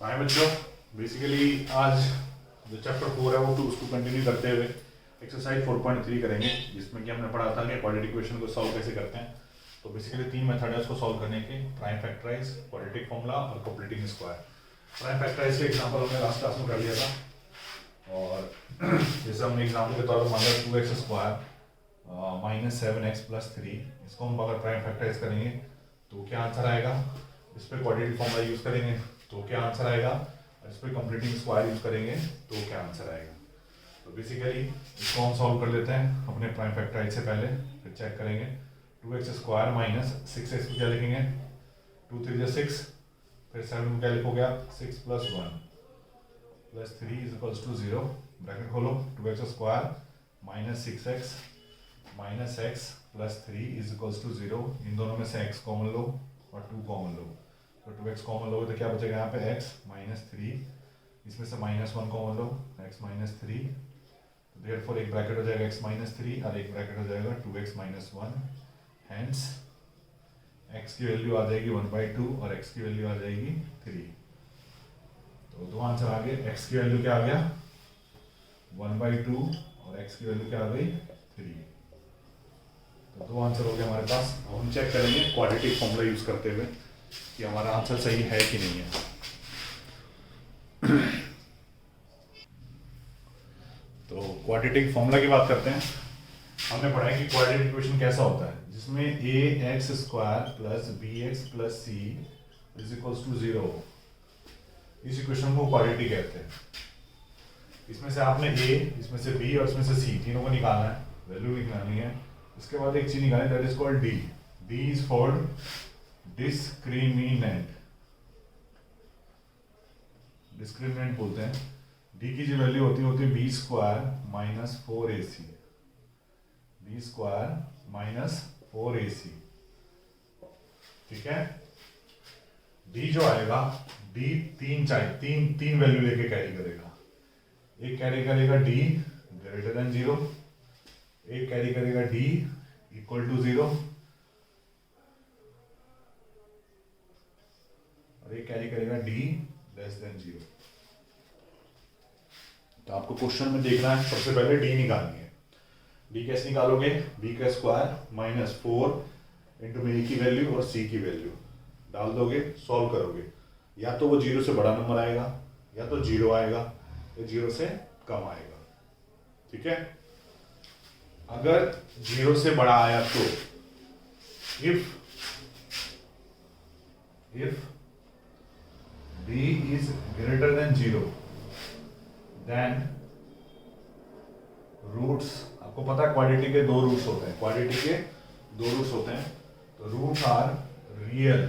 हाय बच्चों, बेसिकली आज जो चैप्टर 4 है वो उसको कंटिन्यू करते हुए एक्सरसाइज 4.3 करेंगे, जिसमें कि हमने पढ़ा था कि क्वाड्रेटिक इक्वेशन को सॉल्व कैसे करते हैं। तो बेसिकली 3 मेथड है उसको सॉल्व करने के: प्राइम फैक्टराइज, क्वाड्रेटिक फॉर्मूला और कंप्लीटिंग स्क्वायर। प्राइम फैक्टराइज के एग्जांपल हमने लास्ट क्लास में कर लिया था, और जैसे हमने एग्जाम्पल के तौर पर माना 2x square minus 7x plus 3, इसको हम अगर प्राइम फैक्टराइज करेंगे तो क्या आंसर आएगा। इस पर क्वाड्रेटिक फॉर्मूला यूज़ करेंगे तो क्या आंसर आएगा, और इस पर कंप्लीटिंग स्क्वायर यूज करेंगे तो क्या आंसर आएगा। तो बेसिकली इसको हम सॉल्व कर लेते हैं अपने प्राइम फैक्टराइज से पहले, फिर चेक करेंगे। 2x स्क्वायर माइनस 6x को क्या लिखेंगे, 2 3 जा 6, फिर 7 को क्या लिखोगे आप, 6 plus 1 plus 3 is equals to 0। Bracket खोलो, 2x square minus 6x minus x plus 3 is equals to 0। इन दोनों में से x कॉमन लो और 2 कॉमन लो, तो 2x कॉमन लोगे तो क्या बचेगा यहाँ पे x माइनस 3, इसमें से माइनस 1 कॉमन लो, x माइनस 3, तो देयरफॉर एक ब्रैकेट हो जाएगा x माइनस 3 और एक ब्रैकेट हो जाएगा 2x माइनस 1। हैंस x की वैल्यू आ जाएगी 1/2 और x की वैल्यू आ जाएगी 3। तो दो आंसर आ गए, x की वैल्यू क्या आ गया 1/2 और x की वैल्यू क्या आ गई 3। तो दो आंसर हो गए हमारे पास। अब हम चेक करेंगे क्वाड्रेटिक फॉर्मूला यूज करते हुए कि हमारा आंसर सही है कि नहीं है। तो क्वाड्रेटिक फॉर्मूला की बात करते हैं। हमने पढ़ा है कि क्वाड्रेटिक इक्वेशन कैसा होता है, जिसमें ax square plus bx plus c is equals to 0। इस इक्वेशन को क्वाड्रेटिक कहते हैं। इसमें से आपने a, इसमें से b और इसमें से c तीनों को निकालना है, वैल्यू निकालनी है। इसके बाद एक चीज निकालनी, that is called d। d is for discriminant, discriminant बोलते हैं। d की जो वैल्यू होती है b square minus 4ac, b square minus 4ac। ठीक है, d जो आएगा, d तीन वैल्यू लेके कैरी करेगा। एक कैरी करेगा d ग्रेटर देन 0, एक कैरी करेगा d इक्वल टू 0, और एक कैरी करेगा d लेस देन 0। तो आपको क्वेश्चन में देखना है, सबसे पहले d निकालनी है। d कैसे निकालोगे, b का स्क्वायर माइनस 4 इंटू में a की वैल्यू और c की वैल्यू डाल दोगे, सॉल्व करोगे। या तो वो 0 से बड़ा नंबर आएगा, या तो 0 आएगा, या 0 से कम आएगा। ठीक है, अगर 0 से बड़ा आया तो इफ b is greater than 0 then roots, आपको पता है क्वाड्रेटिक के दो रूट्स होते हैं, क्वाड्रेटिक के दो रूट्स होते हैं। तो roots are real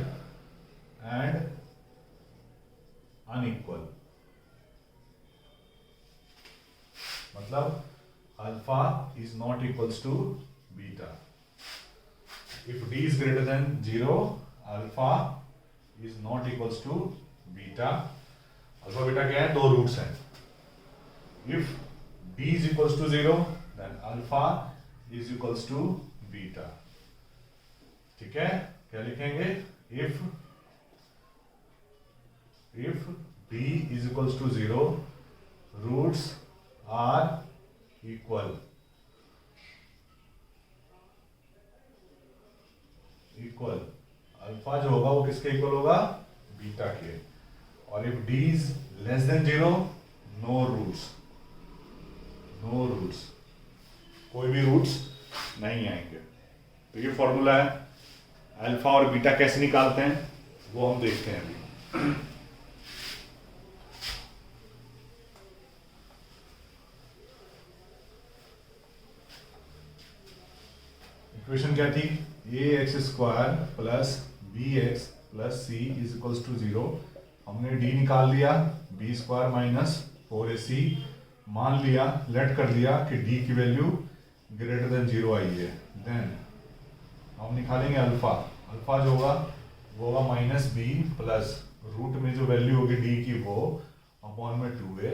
and unequal, मतलब alpha is not equals to beta. If d is greater than 0, alpha is not equals to beta. Alpha beta क्या है, दो रूट्स हैं। If d is equals to 0, then alpha is equals to beta। ठीक है, क्या लिखेंगे, if b is equals to 0, roots are equal, alpha जो होगा वो किसके इक्वल होगा, बीटा के। और if d is less than 0, no roots, कोई भी रूट्स नहीं आएंगे। तो ये फॉर्मूला है। अल्फा और बीटा कैसे निकालते हैं वो हम देखते हैं अभी। इक्वेशन क्या थी, ax square plus bx plus c is equals to 0। हमने d निकाल लिया, b स्क्वायर माइनस 4ac, मान लिया, लेट कर लिया कि d की वैल्यू ग्रेटर देन 0 आई है। देन हम निकालेंगे अल्फा। अल्फा जो होगा वो होगा माइनस बी प्लस रूट में जो वैल्यू होगी d की वो अपॉन में 2a,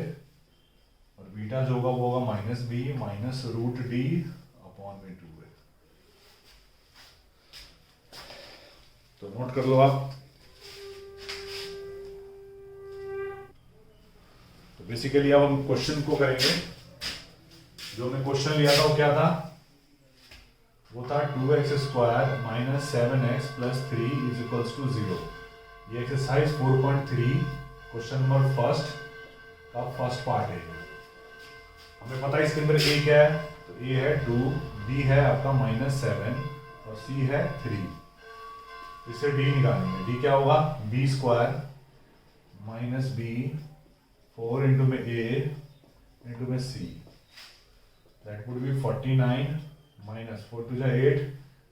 और बीटा जो होगा वो होगा minus b minus root d upon में 2a। तो नोट कर लो आप, तो बेसिकली अब हम क्वेश्चन को करेंगे। जो हमने क्वेश्चन लिया था वो क्या था, वो था 2x² minus 7x plus 3 is equals to 0। ये एक्सरसाइज 4.3 क्वेश्चन नंबर फर्स्ट का फर्स्ट पार्ट है। हमें पता है इसके अंदर a क्या है, तो a है 2, b है आपका -7 और c है 3। इससे d निकालेंगे। d क्या होगा, b² माइनस b 4 इंटू में a इंटू में c, that would be 49 minus 4 two जा 8,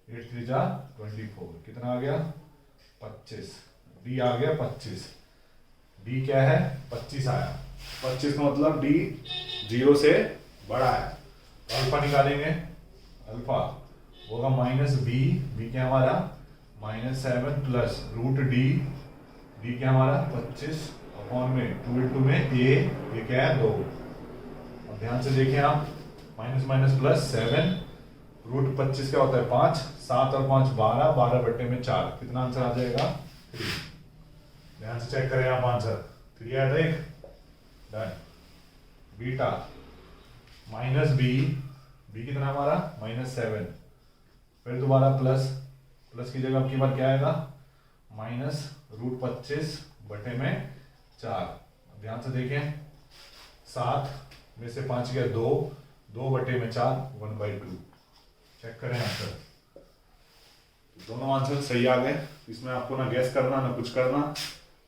8 3 जा 24, कितना आ गया 25। d आ गया 25। d क्या है 25 आया। 25 का मतलब d 0 से बड़ा है। तो अल्फा निकालेंगे। अल्फा होगा -b क्या हमारा -7 प्लस रूट d क्या हमारा 25 अपॉन में 2 इंटू में a, ये क्या है 2। अब ध्यान से देखें आप, माइनस माइनस प्लस 7 रूट 25 क्या होता है 5, 7 और 5 12, 12 बट्टे में 4, कितना आंसर आ जाएगा 3। ध्यान से चेक करें आप आंसर 3 आया था एक, डन। बीटा माइनस b कितना हमारा -7, फिर दोबारा प्लस की जगह अब की बार क्या आएगा माइनस रूट 25 बटे में 4। ध्यान से देखें 7 में से 5 गया 2, 2 बटे में 4 1/2। चेक करें आंसर, दोनों आंसर सही आ गए। इसमें आपको ना गैस करना ना कुछ करना,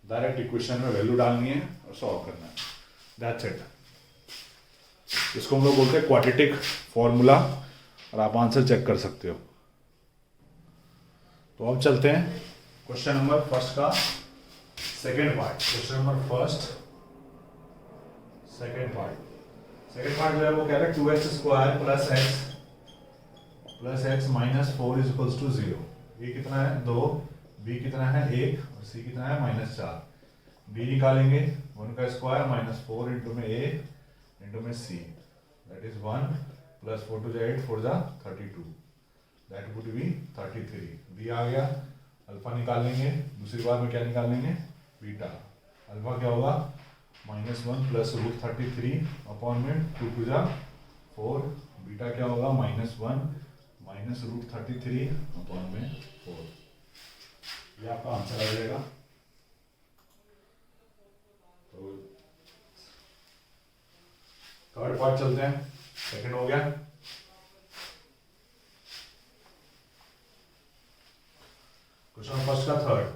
डायरेक्ट इक्वेशन में वैल्यू डालनी है और सॉल्व करना है, दैट्स इट। इसको हम लोग बोलते हैं क्वाड्रेटिक फॉर्मूला, और आप आंसर चेक कर सकते हो। तो अब चलते हैं क्वेश्चन नंबर फर्स्ट का second part. Question number first second part जो है वो कह रहा है 2x² plus x minus 4 is equals to 0। ये कितना है 2, b कितना है 1 और c कितना है -4। b निकालेंगे 1² माइनस 4 इंटू में a इंटू में c, that is 1 plus 4 two 8, 4 जा 32, दैट वुड बी 33। b आ गया। अल्फा निकालेंगे, दूसरी बार में क्या निकालेंगे बीटा। अल्फा क्या होगा -1 प्लस रूट 33 अपॉन में 2 टू जा 4, बीटा क्या होगा -1 माइनस रूट 33 अपॉन में 4। ये आपका आंसर आ जाएगा। तो थर्ड पार्ट चलते हैं, सेकंड हो गया। क्वेश्चन फर्स्ट का थर्ड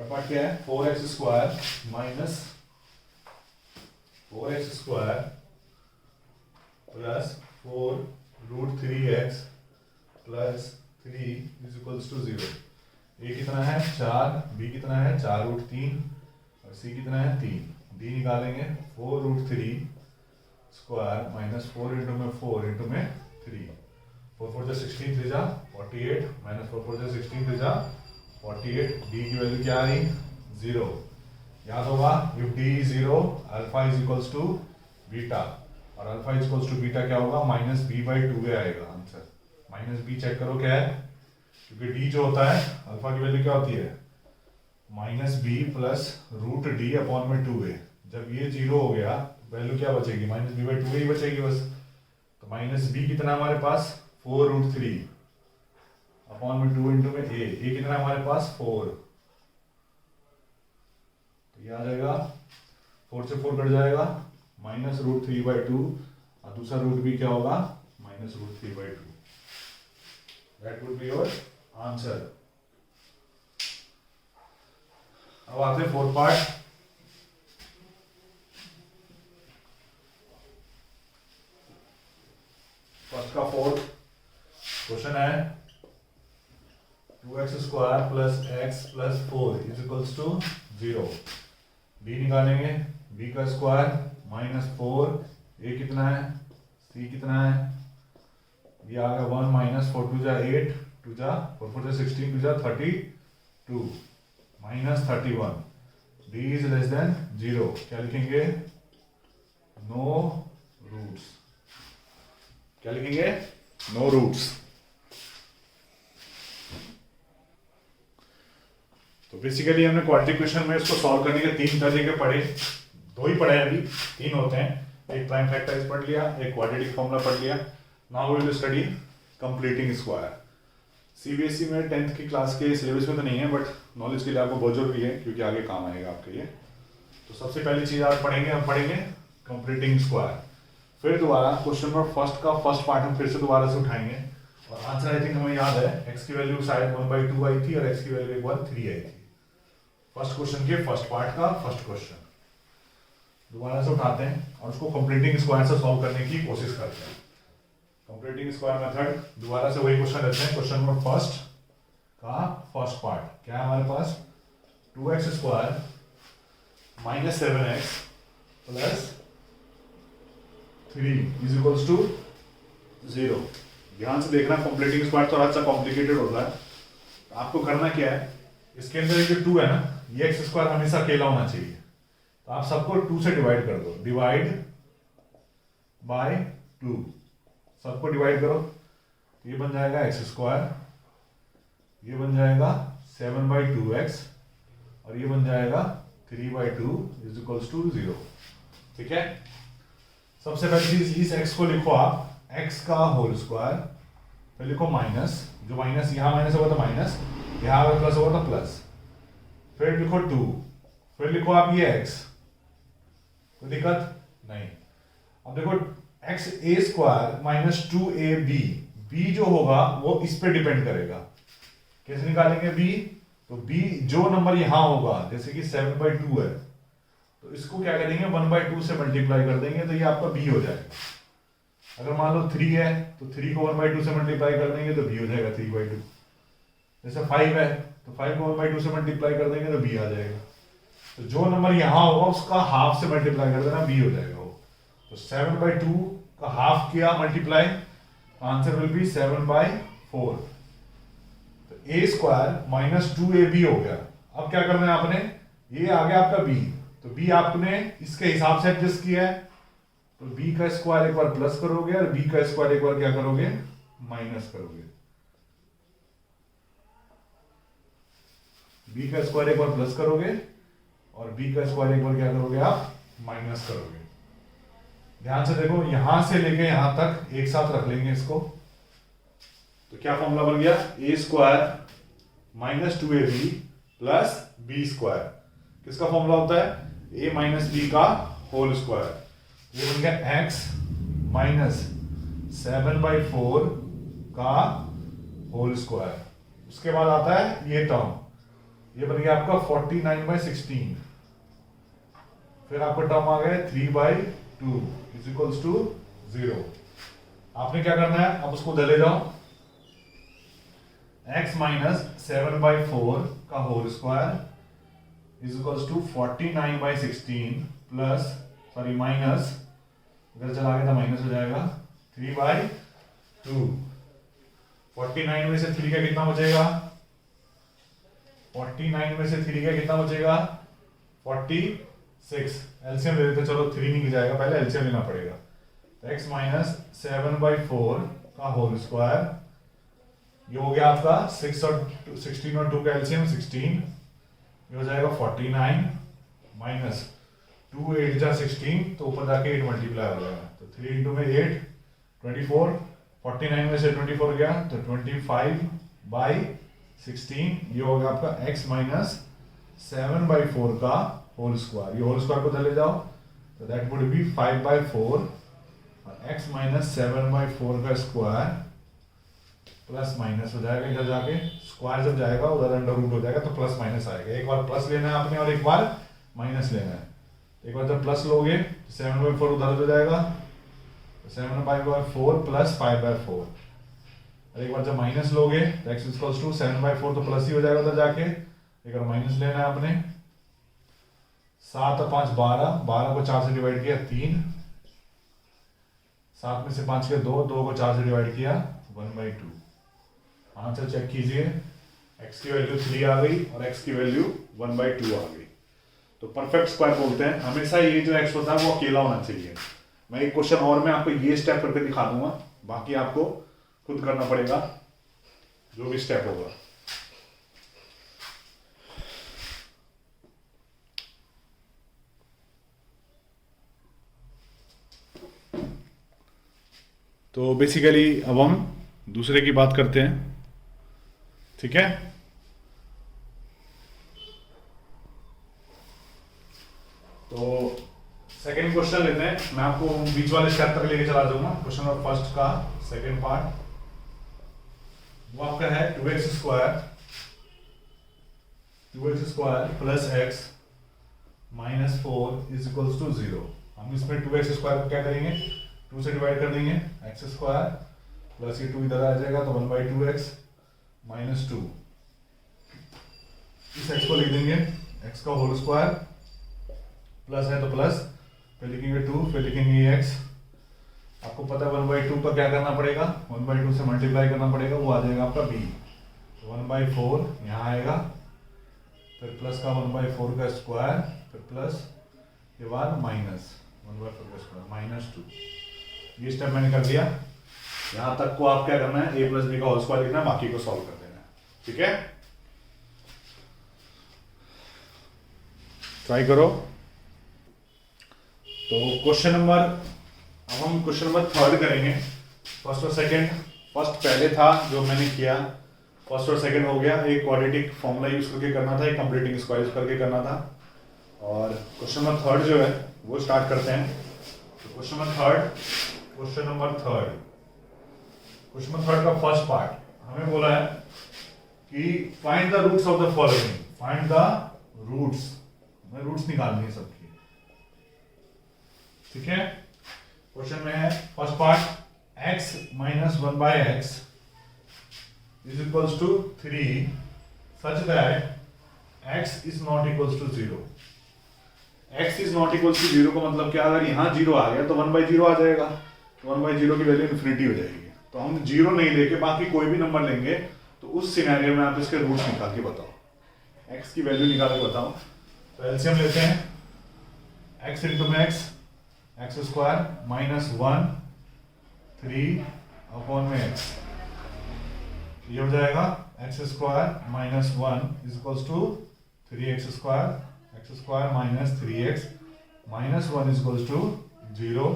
पार्ट क्या है 4x² minus 4x² plus 4 root 3x plus 3 is equals to 0। a कितना है 4, b कितना है 4 रूट 3 और c कितना है 3। d निकालेंगे 4 रूट 3² माइनस 4 इंटू में 4 इंटू में 3, 4 4 जा 16, 3 जा 48 माइनस 4 4 जा 16, 3 जा 48। d की वैल्यू क्या आ रही 0। याद होगा if d is 0 alpha is equals to beta, और alpha is equals to beta क्या होगा -b/2 आएगा आंसर। -b चेक करो क्या है, क्योंकि d जो होता है अल्फा की वैल्यू क्या होती है -b plus root d upon में 2a। जब ये 0 हो गया वैल्यू क्या बचेगी -b/2 ही बचेगी बस। तो -b कितना हमारे पास 4 रूट 3 अपॉन में 2 इंटू में a कितना हमारे पास 4, तो ये आ जाएगा 4 से 4 कट जाएगा -√3/2 और दूसरा रूट भी क्या होगा -√3/2, that would be your answer. अब आते हैं फोर्थ पार्ट। फर्स्ट का फोर्थ क्वेश्चन है 2x² plus x plus 4 is equals to 0। b निकालेंगे, b का स्क्वायर -4, a कितना है c कितना है, ये आ गया 1 माइनस 4 टू जा 8, 2 जा 4 4 जा 16, 2 जा 32 minus 31। d is less than 0, क्या लिखेंगे नो रूट्स, क्या लिखेंगे नो रूट्स। तो बेसिकली हमने क्वाड्रेटिक इक्वेशन में इसको सॉल्व करने के 3 तरीके पढ़े। दो ही पढ़े हैं अभी, तीन होते हैं, एक प्राइम फैक्टराइज पढ़ लिया, एक क्वाड्रेटिक फॉर्मूला पढ़ लिया। Now we will study completing square. CBSE में 10th की क्लास के सिलेबस में तो नहीं है, बट नॉलेज के लिए आपको बहुत जरूरी है, क्योंकि आगे काम आएगा आपके लिए। तो सबसे पहली चीज आप पढ़ेंगे, हम पढ़ेंगे कंप्लीटिंग स्क्वायर। फिर दोबारा क्वेश्चन नंबर फर्स्ट का फर्स्ट पार्ट हम फिर से दोबारा से उठाएंगे, और आंसर आई थिंक हमें याद है, x की वैल्यू शायद 1/2 आई थी और x की वैल्यू एक बार 3 आई थी। फर्स्ट क्वेश्चन के फर्स्ट पार्ट का फर्स्ट क्वेश्चन दोबारा से उठाते हैं और उसको कंप्लीटिंग स्क्वायर से सॉल्व करने की कोशिश करते हैं। कंप्लीटिंग स्क्वायर मेथड, दोबारा से वही क्वेश्चन लेते हैं। क्वेश्चन नंबर फर्स्ट का फर्स्ट पार्ट क्या है हमारे पास, 2x square minus 7x plus 3 is equals to 0। ध्यान से देखना, कंप्लीटिंग स्क्वायर थोड़ा सा कॉम्प्लिकेटेड होता है। तो आपको करना क्या है, इसके अंदर ये जो 2 है ना, ये एक्स स्क्वायर हमेशा अकेला होना चाहिए। तो आप सबको 2 से डिवाइड कर दो, डिवाइड बाय 2, सबको डिवाइड करो। तो ये बन जाएगा एक्स स्क्वायर, ये बन जाएगा 7/2x और ये बन जाएगा 3/2 इज इक्वल्स टू 0। ठीक है, सबसे पहली चीज इस x को लिखो आप x का होल स्क्वायर, फिर लिखो माइनस, जो माइनस यहाँ माइनस होगा तो माइनस, यहाँ अगर प्लस होगा तो प्लस, फिर लिखो 2, फिर लिखो आप ये x, कोई दिक्कत नहीं। अब देखो x a square minus 2ab, b जो होगा वो इस पे डिपेंड करेगा। कैसे निकालेंगे b, तो b जो नंबर यहां होगा, जैसे कि 7/2 है, तो इसको क्या करेंगे 1/2 से मल्टीप्लाई कर देंगे, तो ये आपका b हो जाएगा। अगर मान लो 3 है तो 3 को 1/2 से मल्टीप्लाई कर देंगे तो b हो जाएगा 3/2। जैसे 5 है तो 5 को 1/2 से मल्टीप्लाई कर देंगे तो b आ जाएगा। तो जो नंबर यहां होगा उसका हाफ से मल्टीप्लाई कर देना, b हो जाएगा वो। तो 7/2 का हाफ किया मल्टीप्लाई, आंसर विल बी 7/4। तो a स्क्वायर माइनस 2ab हो गया। अब क्या करना है आपने, ये आ गया आपका b, तो b आपने इसके हिसाब से एडजस्ट किया है, तो b का स्क्वायर एक बार प्लस करोगे और b का स्क्वायर एक बार क्या करोगे, माइनस करोगे। b का स्क्वायर एक बार प्लस करोगे और b का स्क्वायर एक बार क्या करोगे, आप माइनस करोगे। ध्यान से देखो, यहां से लेके यहां तक एक साथ रख लेंगे इसको, तो क्या फॉर्मूला बन गया, a square minus 2ab plus b square. किसका फॉर्मूला होता है, a माइनस b का होल स्क्वायर। ये बन गया x माइनस 7/4 का होल स्क्वायर। उसके बाद आता है ये टर्म, ये बन गया आपका 49/16, फिर आपका टर्म आ गया 3/2 इज इक्वल्स टू 0। आपने क्या करना है, अब उसको ले जाओ, x माइनस 7/4 का whole square is equals to 49/16 plus, sorry minus, इधर चला गया था माइनस हो जाएगा 3/2। 49 में से 3 का कितना बचेगा, 49 में से 3 का कितना बचेगा, 46। एलसीएम ले लेते, चलो 3 नहीं जाएगा, पहले एलसीएम लेना पड़ेगा। तो x माइनस 7/4 का होल स्क्वायर, ये हो गया आपका 6 और 16 और 2 का एलसीएम 16, ये हो जाएगा 49 माइनस 2 8 जा 16, तो ऊपर जाके 8 मल्टीप्लाई हो जाएगा, तो 3 इंटू में 8 24, 49 में से 24 गया तो 25/16, ये होगा आपका x माइनस 7/4 का होल स्क्वायर। ये होल स्क्वायर को इधर ले जाओ, तो दैट वुड बी 5/4 और x माइनस 7/4 का स्क्वायर प्लस माइनस हो जाएगा, इधर जाके स्क्वायर जब जाएगा उधर अंडर रूट हो जाएगा, तो प्लस माइनस आएगा। एक बार प्लस लेना है आपने और एक बार माइनस लेना है। एक बार जब प्लस लोगे तो 7/4 उधर हो जाएगा, तो 7/4 प्लस 5/4, और एक बार जब माइनस लोगे तो x इक्वल्स टू 7/4 तो प्लस ही हो जाएगा उधर जाके, एक बार माइनस लेना है आपने। 7 और 5 12, 12 को 4 से डिवाइड किया 3, 7 में से 5 के 2, 2 को 4 से डिवाइड किया 1/2। आंसर चेक कीजिए, x की वैल्यू 3 आ गई और x की वैल्यू 1/2 आ गई। तो परफेक्ट स्क्वायर बोलते हैं, हमेशा ये जो x होता है वो अकेला होना चाहिए। मैं एक क्वेश्चन और में आपको ये स्टेप करके दिखा दूंगा, बाकी आपको खुद करना पड़ेगा जो भी स्टेप होगा। तो बेसिकली अब हम दूसरे की बात करते हैं, ठीक है। तो सेकंड क्वेश्चन लेते हैं, मैं आपको बीच वाले स्टेप तक लेके चला जाऊंगा। क्वेश्चन नंबर फर्स्ट का सेकंड पार्ट वो आपका है 2x square plus x minus 4 is equals to 0। हम इसमें 2x स्क्वायर को क्या करेंगे, 2 से डिवाइड कर देंगे, x स्क्वायर प्लस ये 2 इधर आ जाएगा तो 1/2x माइनस 2। इस x को लिख देंगे x का होल स्क्वायर, प्लस है तो प्लस, फिर लिखेंगे 2, फिर लिखेंगे ये x। आपको पता है 1/2 पर क्या करना पड़ेगा, 1/2 से मल्टीप्लाई करना पड़ेगा, वो आ जाएगा आपका b। 1/4 यहाँ आएगा, फिर प्लस का 1/4 का स्क्वायर, फिर प्लस के बाद माइनस 1/4 का स्क्वायर माइनस 2। ये स्टेप मैंने कर दिया। यहाँ तक को आप क्या करना है, a प्लस बी का होल स्क्वायर लिखना है, बाकी को सॉल्व कर देना है, ठीक है। ट्राई करो। तो क्वेश्चन नंबर, अब हम क्वेश्चन नंबर थर्ड करेंगे। फर्स्ट और सेकंड, फर्स्ट पहले था जो मैंने किया, फर्स्ट और सेकंड हो गया। एक क्वाड्रेटिक फॉर्मूला यूज करके करना था, एक कंप्लीटिंग स्क्वायर यूज करके करना था। और क्वेश्चन नंबर थर्ड जो है वो स्टार्ट करते हैं। तो क्वेश्चन नंबर थर्ड का फर्स्ट पार्ट हमें बोला है कि find the roots of the following. Find the roots, हमें रूट्स निकालनी है सबकी, ठीक है। क्वेश्चन में है first part x minus 1/x is equals to 3 such that x is not equals to 0। x is not equals to 0 का मतलब क्या, अगर यहाँ 0 आ गया तो 1/0 आ जाएगा, तो 1/0 की वैल्यू इन्फिनिटी हो जाएगी। तो हम 0 नहीं लेके बाकी कोई भी नंबर लेंगे, तो उस सिनेरियो में आप इसके रूट्स निकाल के बताओ, x की वैल्यू निकाल के बताओ। तो एलसीएम लेते हैं, x इंटू में x स्क्वायर माइनस 1 3 अपॉन में x, ये हो जाएगा x square minus 1 is equals to 3x square minus 3x minus 1 is equals to 0।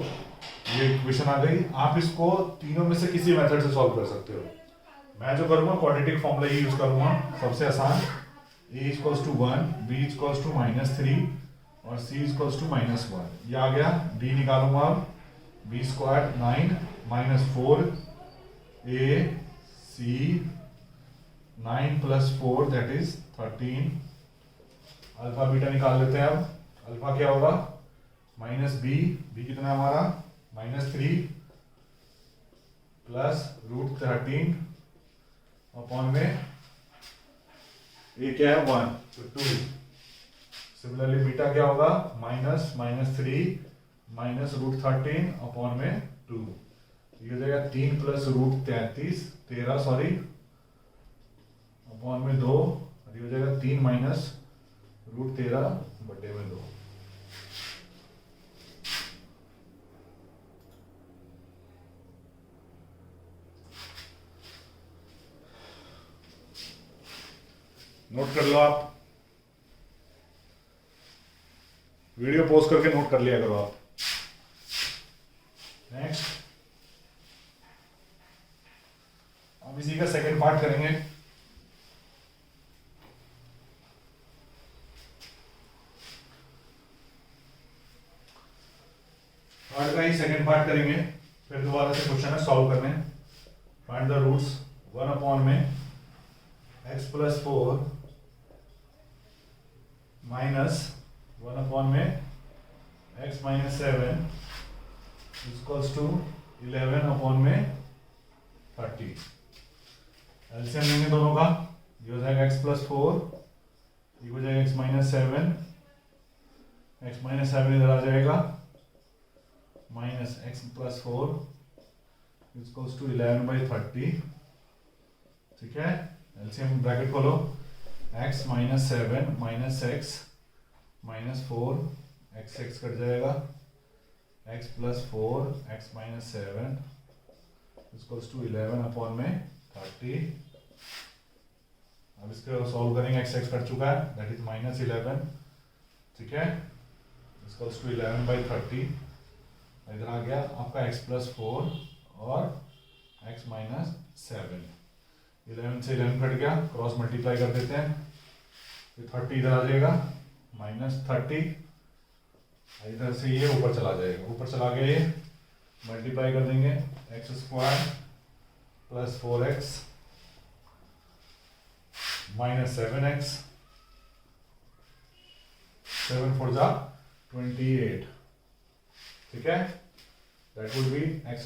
ये इक्वेशन आ गई। आप इसको तीनों में से किसी मेथड से सॉल्व कर सकते हो। मैं जो करूंगा क्वाड्रेटिक फॉर्मूला ही यूज करूंगा, सबसे आसान। a equals to 1, b equals to minus 3 और c इक्वल्स टू माइनस 1। ये आ गया। d निकालूंगा अब, b square 9 minus 4 a c 9 plus 4 that is 13। Alpha beta निकाल लेते हैं। अब अल्फा क्या होगा, माइनस b कितना है हमारा माइनस 3 प्लस रूट 13 अपॉन में ये क्या है 1 तो 2। सिमिलरली बीटा क्या होगा, माइनस 3 माइनस रूट 13 अपॉन में 2। ये हो जाएगा 3 प्लस रूट 13 सॉरी अपॉन में 2। ये हो जाएगा 3 माइनस रूट 13 बटे में 2। नोट कर लो आप, वीडियो पॉज करके नोट कर लिया करो आप। नेक्स्ट अब इसी का सेकंड पार्ट करेंगे। पार्ट का ही सेकंड पार्ट करेंगे, फिर दोबारा से क्वेश्चन है सॉल्व करने। फाइंड द रूट्स 1 अपॉन में x प्लस 4 माइनस 1 अपॉन में x minus 7 equals to 11 upon में 30। एलसीएम लेंगे दोनों का, ये हो जाएगा x प्लस 4, ये हो जाएगा x माइनस 7, x माइनस 7 इधर आ जाएगा, minus x plus 4 equals to 11/30। ठीक है, एलसीएम ब्रैकेट खोलो, x minus 7 minus x minus 4 x cut जाएगा, x plus 4 x minus 7 equals to 11 upon में 30। अब इसको सॉल्व करेंगे, x कट चुका है दैट इज माइनस 11। ठीक है, इक्वल्स टू 11/30 इधर आ गया आपका x प्लस 4 और x माइनस 7। 11 से 11 कट गया, क्रॉस मल्टीप्लाई कर देते हैं, फिर 30 इधर आ जाएगा, -30 इधर से ये ऊपर चला जाएगा, ऊपर चला गया, ये मल्टीप्लाई कर देंगे, x² + 4x - 7x, 7 4 जा 28, ठीक है। दैट वुड बी x²,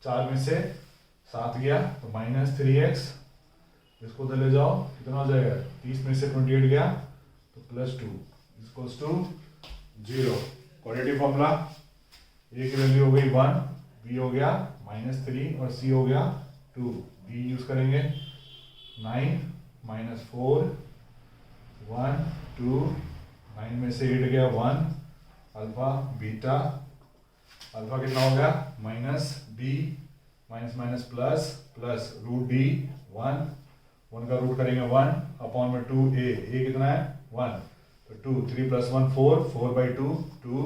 4 में से 7 गया तो -3x, इसको उधर ले जाओ, कितना हो जाएगा, 30 में से 28 गया तो +2 = 0। क्वाड्रेटिक फॉर्मूला, a की वैल्यू हो गई 1, b हो गया -3 और c हो गया 2। b यूज करेंगे, 9 - 4 1 2, 9 में से 8 गया 1, अल्फा बीटा, अल्फा कितना हो गया, -b प्लस √d 1 का रूट करेंगे 1/2a, a कितना है 1, तो 2, 3 + 1 4, 4/2 2,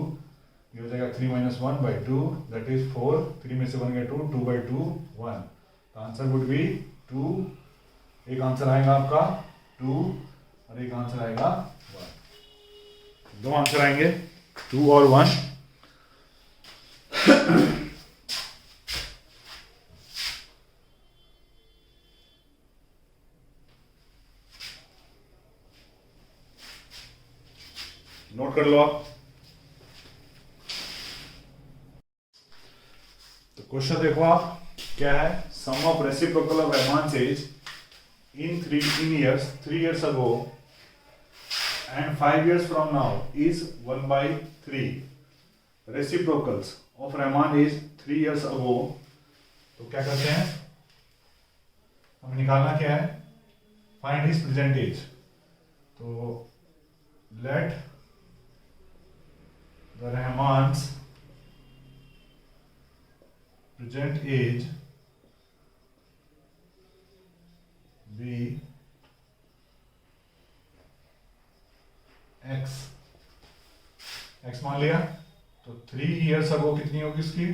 ये हो जाएगा 3 - 1/2, दैट इज 4, 3 में से 1 गया 2, 2/2 1। तो आंसर वुड बी 2। एक आंसर आएगा आपका 2 और एक आंसर आएगा 1। दो आंसर आएंगे 2 और 1। नोट कर लो आप। तो क्वेश्चन देखो आप, क्या है, sum of reciprocal of Rahman says in 3 years 3 years ago and 5 years from now is 1/3. Reciprocals of Rahman is 3 years ago. तो क्या करते हैं, हमें निकालना क्या है, फाइंड हिज प्रेजेंट एज। तो let the Rahman's present age be x मान लिया, तो 3 years अगो कितनी होगी इसकी,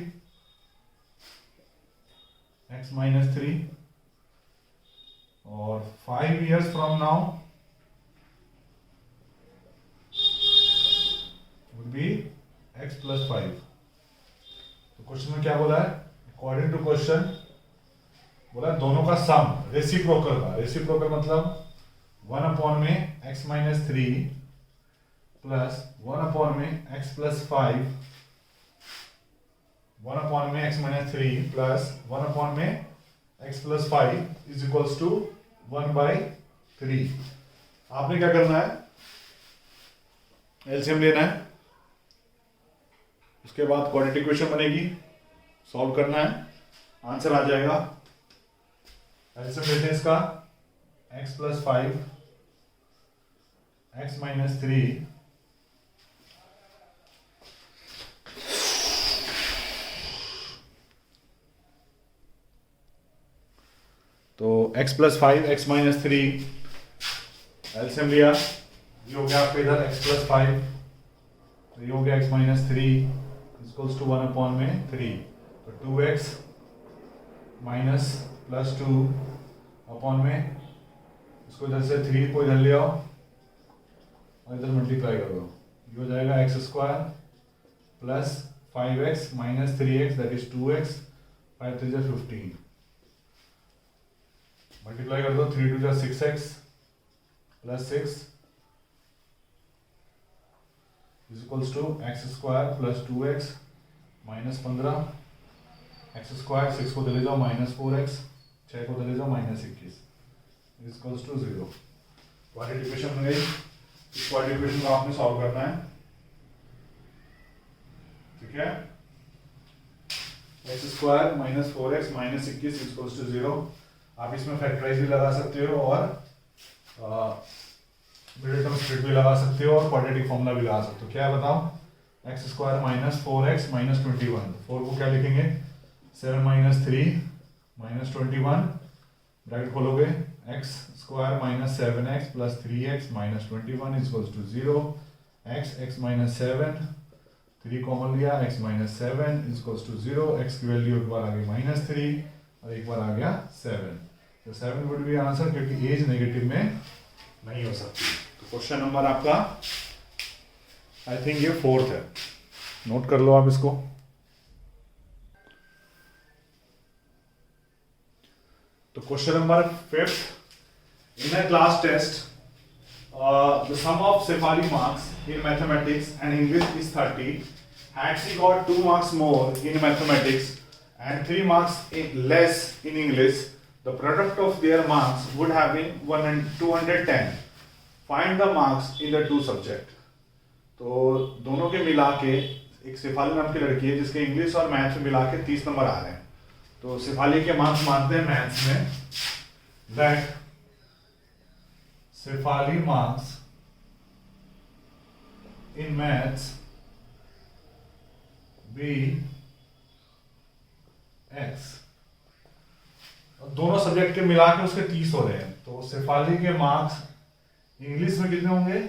x - 3, और 5 years from now would be x + 5। तो क्वेश्चन में क्या बोला है, अकॉर्डिंग टू क्वेश्चन बोला दोनों का सम, रेसिप्रोकल का, रेसिप्रोकल मतलब 1 में x - 3 प्लस 1 में x + 5, 1 में x - 3 प्लस 1 में x + 5 = 1/3। आपने क्या करना है, एलसीएम लेना है, उसके बाद क्वाड्रेटिक इक्वेशन बनेगी, सॉल्व करना है, आंसर आ जाएगा। एलसीएम लेते हैं इसका, x + 5 x - 3 तो x + 5 x - 3 एलसीएम लिया, ये हो गया आपका इधर x + 5, तो ये हो गया x - 3 = 1/3, तो 2x माइनस +2 अपॉन में, इसको इधर से 3 को इधर ले आओ और इधर मल्टीप्लाई कर दो, ये हो जाएगा x² + 5x - 3x that is 2x, 5 3 = 15, multiply कर दो, 3 2 = 6x + 6 = x² + 2x - 15, x², 6 को ले जाओ -4x, 6 को ले जाओ -21 = 0। क्वाड्रेटिक इक्वेशन बन गई। इस क्वाड्रेटिक इक्वेशन को आपने सॉल्व करना है, ठीक है। x² - 4x - 21 = 0। आप इसमें फैक्टराइज भी लगा सकते हो और मिडिल टर्म स्प्लिट भी लगा सकते हो और क्वाड्रेटिक फॉर्मूला भी लगा सकते हो। क्या है बताओ, x² - 4x - 21, 4 को क्या लिखेंगे, 7 - 3 - 21, ब्रैकेट खोलोगे, x² - 7x + 3x - 21 = 0, x - 7, 3 common लिया, x minus 7 is to 0, x की वैल्यू एक बार आ गई -3 और एक बार आ गया 7। तो 7 वुड बी आंसर, क्योंकि एज नेगेटिव में नहीं हो सकती। तो क्वेश्चन नंबर आपका आई थिंक ये 4th है, नोट कर लो आप इसको। तो question number 5th, in a class test the sum of Shefali marks in mathematics and English is 30. Had she got 2 marks more in mathematics and 3 marks less in English, the product of their marks would have been 210. Find the marks in the 2 subject. तो दोनों के मिला के, एक शेफाली नाम की लड़की है जिसके इंग्लिश और मैथ्स में मिला के 30 नंबर आ रहे हैं। तो शेफाली के मार्क्स मानते हैं मैथ्स में, that Shefali marks in maths be x। दोनों सब्जेक्ट के मिला के उसके 30 हो रहे हैं। तो शेफाली के मार्क्स इंग्लिश में कितने होंगे?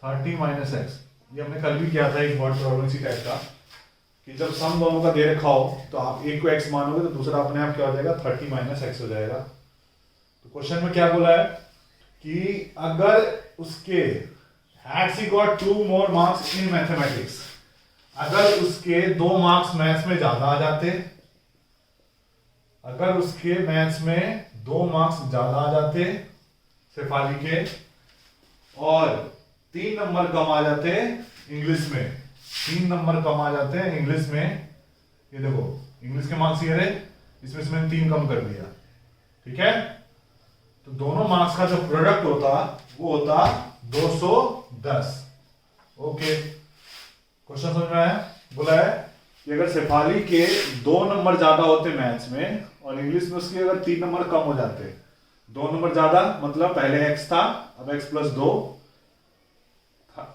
30 माइनस एक्स। ये हमने कल भी किया था एक वर्ड प्रॉब्लम इसी टाइप का, कि जब सम दोनों का दे रखा हो तो आप एक को x मानोगे तो दूसरा अपने आप क्या हो जाएगा? 30 माइनस एक्स हो जाएगा। तो क्वेश्चन में क्या बोला है कि अगर उसके had she got 2 more marks in mathematics, अगर उसके 2 मार्क्स मैथ्स में ज्यादा आ जाते, अगर उसके मैथ्स में 2 मार्क्स ज्यादा आ जाते शेफाली के, और 3 नंबर कम आ जाते इंग्लिश में, 3 नंबर कम आ जाते हैं इंग्लिश में। ये देखो इंग्लिश के मार्क्स ये रहे, इसमें से मैंने 3 कम कर दिया, ठीक है। तो दोनों मार्क्स का जो प्रोडक्ट होता वो होता 210। ओके, क्वेश्चन समझ में आया? बोला है कि अगर शेफाली के 2 नंबर ज्यादा होते मैथ्स में और इंग्लिश में उसके अगर 3 नंबर कम हो जाते, 2 नंबर ज्यादा मतलब पहले x था, अब x प्लस 2,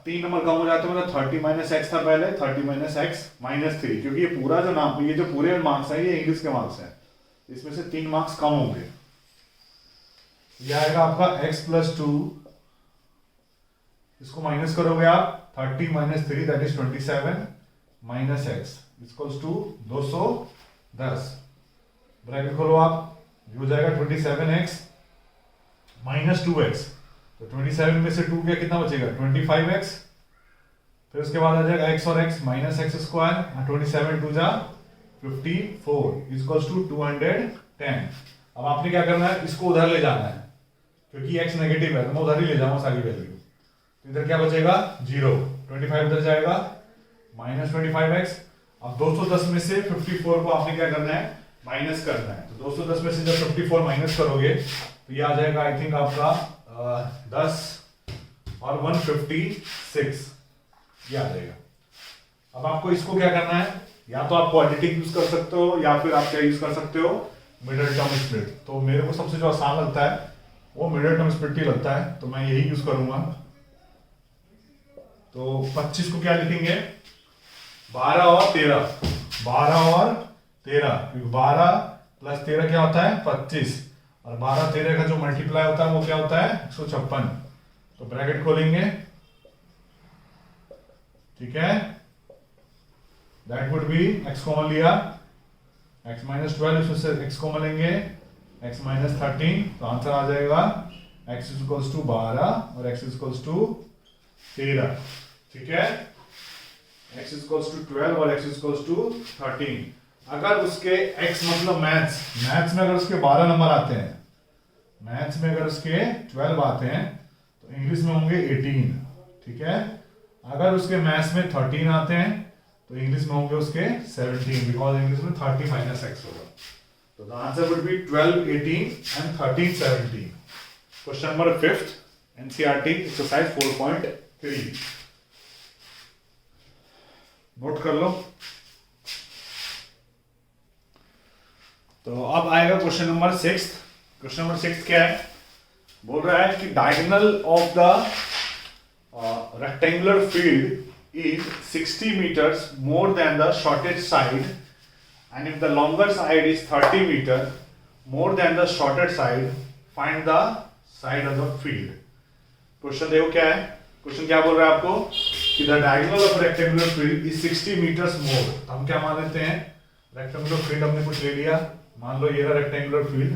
3 नंबर कम हो जाते मतलब 30 माइनस एक्स था पहले, 30 माइनस एक्स माइनस 3, क्योंकि ये पूरा जो नाम, ये जो पूरे मार्क्स है ये इंग्लिश के मार्क्स हैं, इसमें से 3 मार्क्स कम होंगे। यह आएगा आपका x प्लस 2, इसको माइनस करोगे आप, 30 minus 3 that is 27 minus x equals to 210। Bracket खोलो आप, ये हो जाएगा 27x माइनस 2x। तो 27 में से 2 गया, कितना बचेगा? 25x। फिर उसके बाद आ जाएगा x और x माइनस एक्स स्क्वायर, 27 2 जा 54 इक्वल्स टू 210। अब आपने क्या करना है, इसको उधर ले जाना है, क्योंकि x नेगेटिव है तो मैं उधर ही ले जाऊंगा सारी वैल्यू। तो इधर क्या बचेगा? 0, 25 उधर जाएगा माइनस 25x। अब 210 में से 54 को आपने क्या करना है? माइनस करना है। तो 210 में से जब 54 माइनस करोगे तो ये आ जाएगा आई थिंक आपका 10 और 156, ये आ जाएगा। अब आपको इसको क्या करना है, या तो आप क्वाड्रेटिक यूज कर सकते हो या फिर आप क्या यूज कर सकते हो? Middle term split. तो मेरे को सबसे जो आसान लगता है वो मिडिल टर्म स्प्लिट ही लगता है, तो मैं यही यूज करूंगा। तो 25 को क्या लिखेंगे? 12 और 13, 12 और 13, क्योंकि 12 प्लस 13 क्या होता है? 25, और 12 13 का जो मल्टीप्लाई होता है वो क्या होता है? 156। तो ब्रैकेट खोलेंगे, ठीक है, that would B x common लिया, x माइनस 12, इसमें से x कॉमन लेंगे, x माइनस 13, तो आंसर आ जाएगा x इक्वल्स टू 12 और x इक्वल्स टू 13, ठीक है। x इक्वल्स टू 12 और x इक्वल्स टू 13। अगर उसके x मतलब मैथ्स में अगर उसके 12 नंबर आते हैं, मैथ्स में अगर उसके 12 आते हैं तो इंग्लिश में होंगे 18, ठीक है। अगर उसके मैथ्स में 13 आते हैं तो इंग्लिश में होंगे उसके 17, बिकॉज इंग्लिश में 30 माइनस एक्स होगा। तो the answer would be 12 18 and 13 17। Question number 5th NCERT exercise 4.3, note कर लो। तो अब आएगा क्वेश्चन नंबर 6। क्वेश्चन नंबर 6 क्या है? बोल रहा है कि diagonal of the rectangular field is 60 meters more than the shortest side, and if the longer side is 30 meter more than the shorter side, find the side of the field। Question देखो क्या है। Question क्या बोल रहा है आपको कि the diagonal of rectangular field is 60 meters more. हम क्या मान लेते हैं, रेक्टेंगुलर फील्ड हमने कुछ ले लिया, मान लो ये रहा रेक्टेंगुलर फील्ड,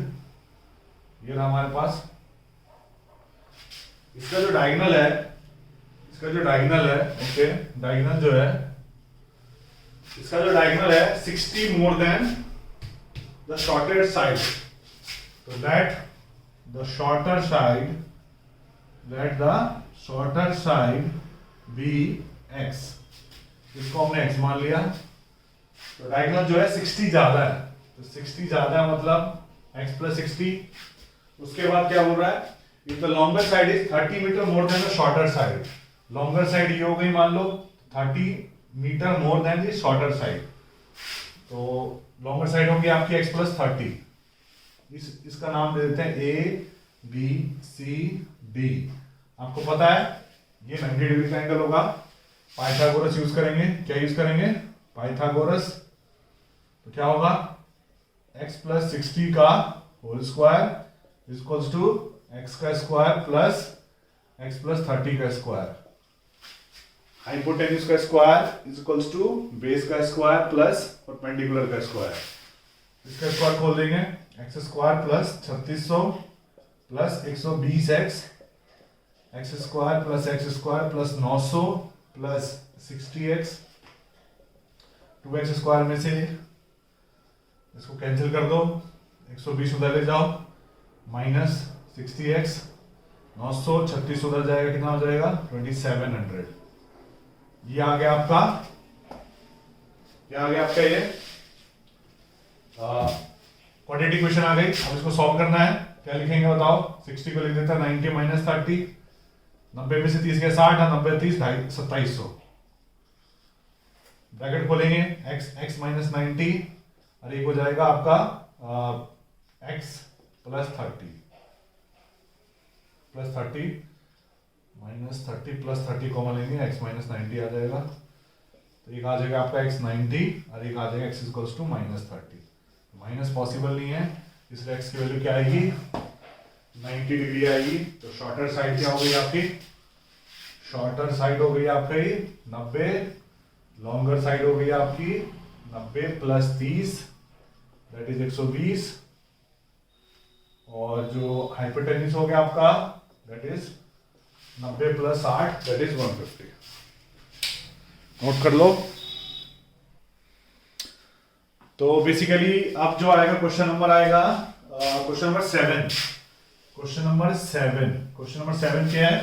ये रहा हमारे पास, इसका जो डायगोनल है, ओके, डायगोनल जो है, इसका जो डायगोनल है 60 more than the shorter side, तो let the shorter side be x, इसको हमने x मान लिया, तो डायगोनल जो है 60 ज्यादा है, तो 60 ज्यादा है मतलब x प्लस 60। उसके बाद क्या बोल रहा है, if the longer side is 30 metre more than the shorter side, longer side ये हो गई मान लो 30 metre more than the shorter side, तो लॉन्गर साइड होगी आपकी x प्लस 30, इसका नाम दे देते हैं a b c d। आपको पता है ये 90 डिग्री का एंगल होगा, पाइथागोरस यूज करेंगे, क्या यूज करेंगे, पाइथागोरस, तो क्या होगा x प्लस 60 का whole square equals to x का स्क्वायर प्लस x प्लस 30 का स्क्वायर, हाइपोटेन्यूज का स्क्वायर इक्वल्स टू बेस का स्क्वायर प्लस परपेंडिकुलर का स्क्वायर, इसका स्क्वायर खोल देंगे, x square plus 3600 plus 120x, x square plus 900 plus 60x, 2x square में से इसको कैंसिल कर दो, 120 उधर ले जाओ, माइनस 60x, 900 36 उधर जाएगा, कितना हो जाएगा 2700। ये आ गया आपका, क्या आ गया आपका ये क्वाड्रेटिक इक्वेशन आ गई। अब इसको सॉल्व करना है, क्या लिखेंगे बताओ, 60 को लिख देता 90 माइनस 30, 90 में से 30 गया 60, 90 30 2700, ब्रैकेट खोलेंगे, x माइनस 90 और एक हो जाएगा आपका x plus 30 minus 30 plus 30 common लेंगे, x माइनस 90 आ जाएगा, तो एक आ जाएगा आपका x 90 और एक आ जाएगा x equals to minus 30। Minus possible नहीं है, इसलिए x की वैल्यू क्या आएगी 90 डिग्री आएगी, तो शॉर्टर साइड क्या हो गई आपकी, शॉर्टर साइड हो गई आपकी 90, लॉन्गर साइड हो गई आपकी 90 प्लस 30 दैट इज 120, और जो हाइपोटेन्यूज हो गया आपका that is 90 plus 60 that is 150। Note कर लो। तो बेसिकली अब जो आएगा क्वेश्चन नंबर आएगा क्वेश्चन नंबर 7। क्वेश्चन नंबर 7 क्या है,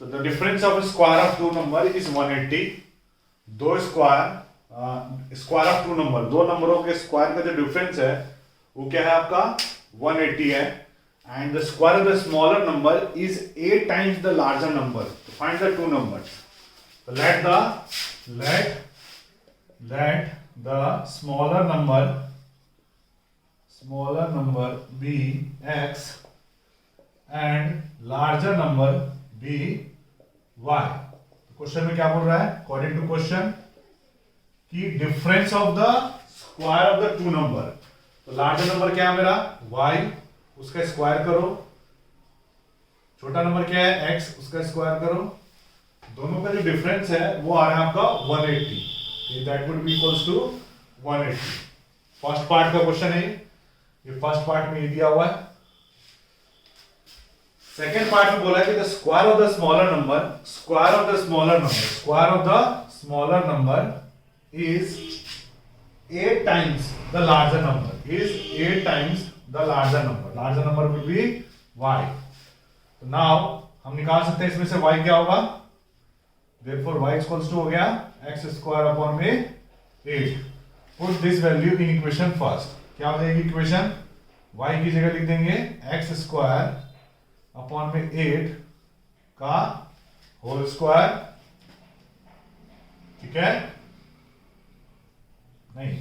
तो the difference of square of two number is 180। दो स्क्वायर ऑफ टू नंबर, दो नंबरों के स्क्वायर का जो डिफरेंस है वो क्या है आपका 180 है, and the square of the smaller number is 8 times the larger number. Find the two numbers. Let the smaller number be x and larger number be y। Question में क्या बोल रहा है, अकॉर्डिंग टू क्वेश्चन कि difference of the square of the to number, तो larger number क्या है मेरा y, उसका स्क्वायर करो, छोटा नंबर क्या है x, उसका स्क्वायर करो, दोनों का जो डिफरेंस है वो आ रहा है आपका 180, that would be equals to 180। First part का क्वेश्चन है ये, फर्स्ट पार्ट में ये दिया हुआ है। सेकेंड पार्ट में बोला है कि the square of the smaller number is 8 times the larger number, larger number will be y। तो नाउ हम निकाल सकते हैं इसमें से y क्या होगा, therefore y equals to हो गया x square upon में 8। Put this value in equation first। क्या हो जाएगी इक्वेशन, y की जगह लिख देंगे x square upon में 8 का होल स्क्वायर, ठीक है, नहीं,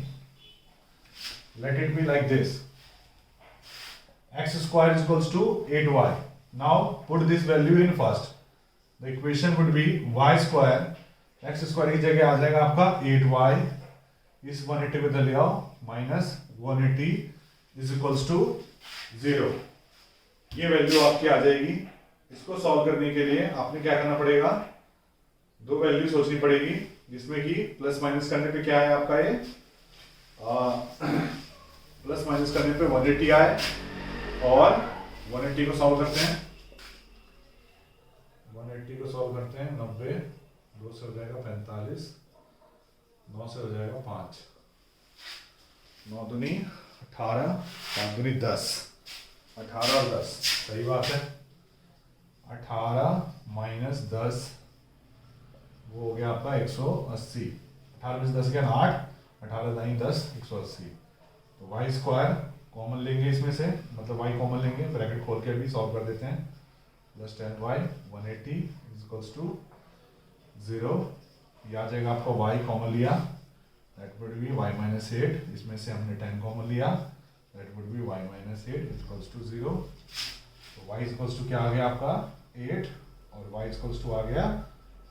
let it be like this, x square is equals to 8y। Now put this value in first, the equation would be y square, x square की जगह आ जाएगा आपका 8y, इस 180 को इधर ले आओ, माइनस 180 इज इक्वल्स टू 0। ये वैल्यू आपकी आ जाएगी। इसको सॉल्व करने के लिए आपने क्या करना पड़ेगा, दो वैल्यू सोचनी पड़ेगी, जिसमें कि प्लस माइनस करने पे क्या है आपका ये प्लस माइनस करने पे 180 आए, और 180 को सॉल्व करते हैं, 180 को सॉल्व करते हैं, 90, 2 से हो जाएगा 45, 9 से हो जाएगा 5, 9 दूनी 18, 5 दूनी 10, 18 और 10, सही बात है। 18 माइनस 10 वो हो गया आपका 180, 18 में से 10 गया 8, 18 दाई 10, 180। तो वाई स्क्वायर कॉमन लेंगे इसमें से, मतलब वाई कॉमन लेंगे, ब्रैकेट खोल के भी सॉल्व कर देते हैं, प्लस 10y 180 इक्वल्स टू 0, ये आ जाएगा आपको y कॉमन लिया, that would be y minus 8, इसमें से हमने 10 कॉमन लिया, that would be y minus 8 equals to 0। तो y इक्वल्स टू क्या आ गया आपका 8, और y इक्वल्स टू आ गया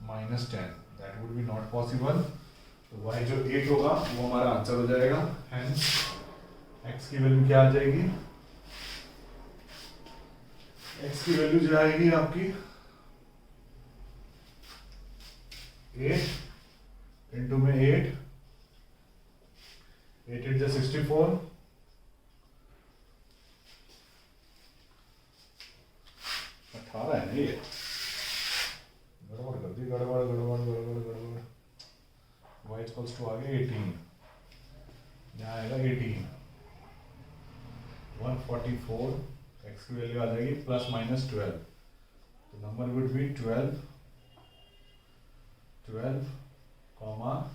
minus 10, that would B not possible. तो y जो 8 होगा वो हमारा आंसर हो जाएगा, हेंस x की वैल्यू क्या आ जाएगी, x की वैल्यू जो आएगी आपकी 8 इंटू में 8, 8 8 जा 64, है ना ये गड़बड़ कर दी, गड़बड़ y इक्वल्स टू आ गया 18, यहाँ आएगा 18, 144, x की वैल्यू आ जाएगी प्लस माइनस 12, तो number would be 12,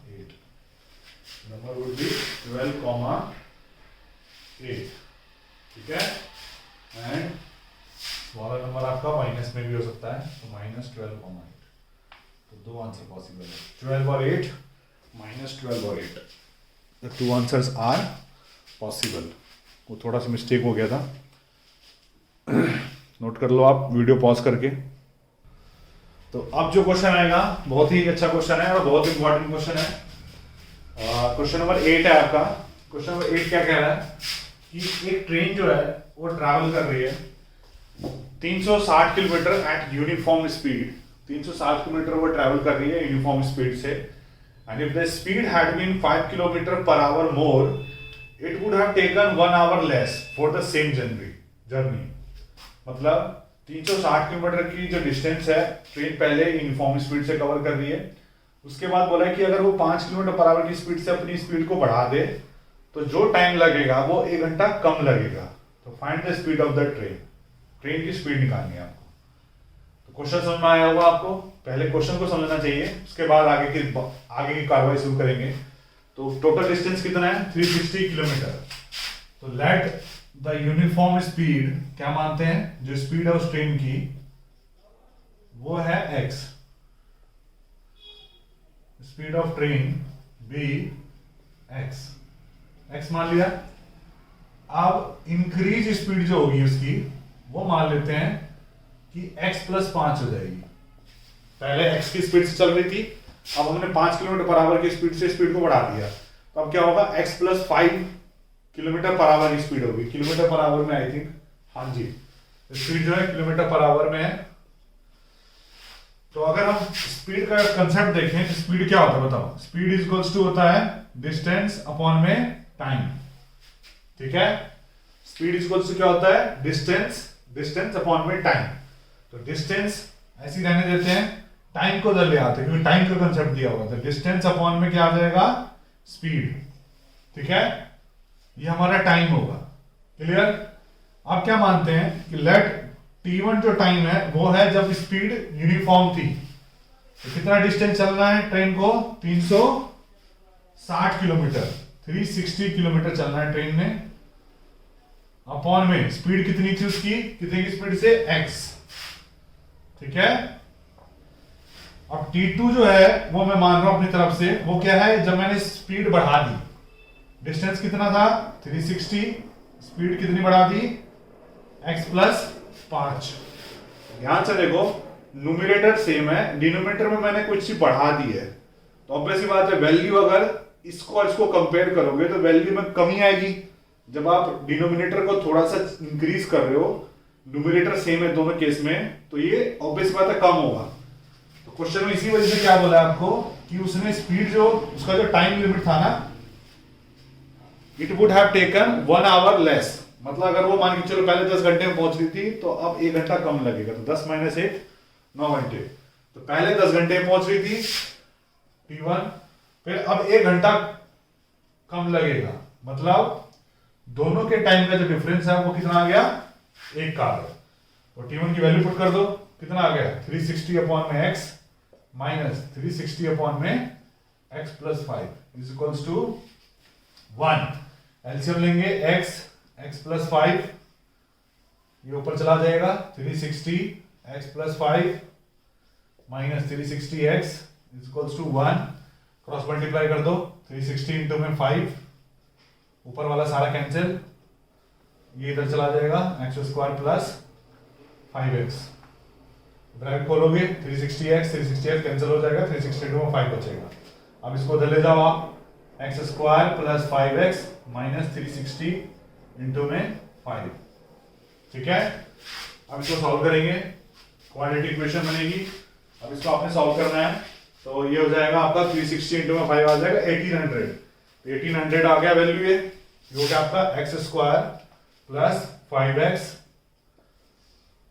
8, number would be 12,8, ठीक है। एंड स्मॉलर नंबर आपका माइनस में भी हो सकता है, तो माइनस 12,8, तो दो आंसर पॉसिबल है, 12 और 8, माइनस 12 और 8, the two answers are possible. वो थोड़ा सा मिस्टेक हो गया था, नोट कर लो आप वीडियो पॉज करके। तो अब जो क्वेश्चन आएगा बहुत ही अच्छा क्वेश्चन है और बहुत इंपॉर्टेंट क्वेश्चन है। क्वेश्चन नंबर 8 है आपका। क्वेश्चन नंबर 8 क्या कह रहा है कि एक ट्रेन जो है वो ट्रैवल कर रही है 360 kilometre at uniform speed, 360 kilometre वो ट्रैवल कर रही है यूनिफॉर्म स्पीड से, and if the speed had been 5 kilometre per hour more it would have taken 1 hour less for the same journey. मतलब 360 किलोमीटर की जो डिस्टेंस है ट्रेन पहले यूनिफॉर्म स्पीड से कवर कर रही है, उसके बाद बोला है कि अगर वो 5 किलोमीटर पर आवर की स्पीड से अपनी स्पीड को बढ़ा दे तो जो टाइम लगेगा वो 1 घंटा कम लगेगा। तो find the speed of the train, train की स्पीड निकालनी है आपको। तो क्वेश्चन समझ में आया होगा आपको, पहले क्वेश्चन को समझना चाहिए, उसके बाद आगे की कार्रवाई शुरू करेंगे। तो टोटल डिस्टेंस कितना है 360 किलोमीटर। तो लेट द यूनिफॉर्म स्पीड, क्या मानते हैं जो स्पीड है उस ट्रेन की वो है x, speed of train be x मान लिया। अब इंक्रीज स्पीड जो होगी उसकी वो मान लेते हैं कि x + 5 हो जाएगी। पहले x की स्पीड से चल रही थी, अब हमने 5 किलोमीटर पर आवर की स्पीड से स्पीड को बढ़ा दिया, तो अब क्या होगा x + 5 किलोमीटर पर आवर की स्पीड होगी। किलोमीटर पर आवर में आई थिंक, हाँ जी स्पीड जो है किलोमीटर पर आवर में है। तो अगर हम स्पीड का कंसेप्ट देखें तो स्पीड क्या होता है बताओ, स्पीड इक्वल्स टू होता है डिस्टेंस अपॉन में टाइम, ठीक है। स्पीड इक्वल्स टू क्या होता है डिस्टेंस अपॉन में टाइम। तो डिस्टेंस ऐसी रहने देते हैं, टाइम को उधर ले आते हैं क्योंकि टाइम का कंसेप्ट दिया हुआ है। तो डिस्टेंस अपॉन में क्या आ जाएगा स्पीड, ठीक है, ये हमारा टाइम होगा। क्लियर। अब क्या मानते हैं कि लेट t1 जो टाइम है वो है जब स्पीड यूनिफॉर्म थी। तो कितना डिस्टेंस चल रहा है ट्रेन को 360 किलोमीटर, 360 किलोमीटर चलना है ट्रेन में, अपॉन में स्पीड कितनी थी उसकी, कितने की स्पीड से x, ठीक है। अब t2 जो है वो मैं मान रहा हूं अपनी तरफ से, वो क्या है जब मैंने स्पीड बढ़ा दी, डिस्टेंस कितना था 360, स्पीड कितनी बढ़ा दी x + 5। ध्यान से देखो न्यूमरेटर सेम है, डिनोमिनेटर में मैंने कुछ चीज बढ़ा दी है, तो ऑब्वियस सी बात है वैल्यू अगर इसको कंपेयर करोगे तो वैल्यू में कमी आएगी। जब आप डिनोमिनेटर को थोड़ा सा इंक्रीज कर रहे हो, न्यूमरेटर सेम है दोनों केस में, तो ये ऑब्वियस बात है कम होगा। तो क्वेश्चन में इसी वजह से क्या बोला है आपको कि उसने स्पीड जो उसका जो टाइम लिमिट था ना, it would have taken 1 hour less. मतलब अगर वो मान के चलो पहले 10 घंटे में पहुंच रही थी तो अब 1 घंटा कम लगेगा, तो 10 माइनस 1 9 घंटे। तो पहले 10 घंटे में पहुंच रही थी T1, फिर अब 1 घंटा कम लगेगा, मतलब दोनों के टाइम का जो डिफरेंस है वो कितना आ गया, 1 का आ गया। तो T1 की वैल्यू पुट कर दो, कितना आ गया 360 अपॉन में x माइनस 360 अपॉन में x plus 5 is equals to 1। LCM लेंगे x प्लस 5, ये ऊपर चला जाएगा 360 x plus 5 minus 360 x is equals to 1। Cross multiply कर दो, 360 इंटू में 5, ऊपर वाला सारा कैंसिल, ये इधर चला जाएगा x square plus 5x। Bracket खोलोगे 360x कैंसिल हो जाएगा, 360 इंटू में 5 बचेगा। अब इसको उधर ले जाओ आप, x square plus 5x minus 360 into में 5, ठीक है। अब इसको सॉल्व करेंगे, क्वाड्रेटिक इक्वेशन बनेगी। अब इसको आपने सॉल्व करना है, तो ये हो जाएगा आपका 360 इंटू में 5 आ जाएगा 1800। 1800 आ गया वैल्यू, ये हो गया आपका x square plus 5x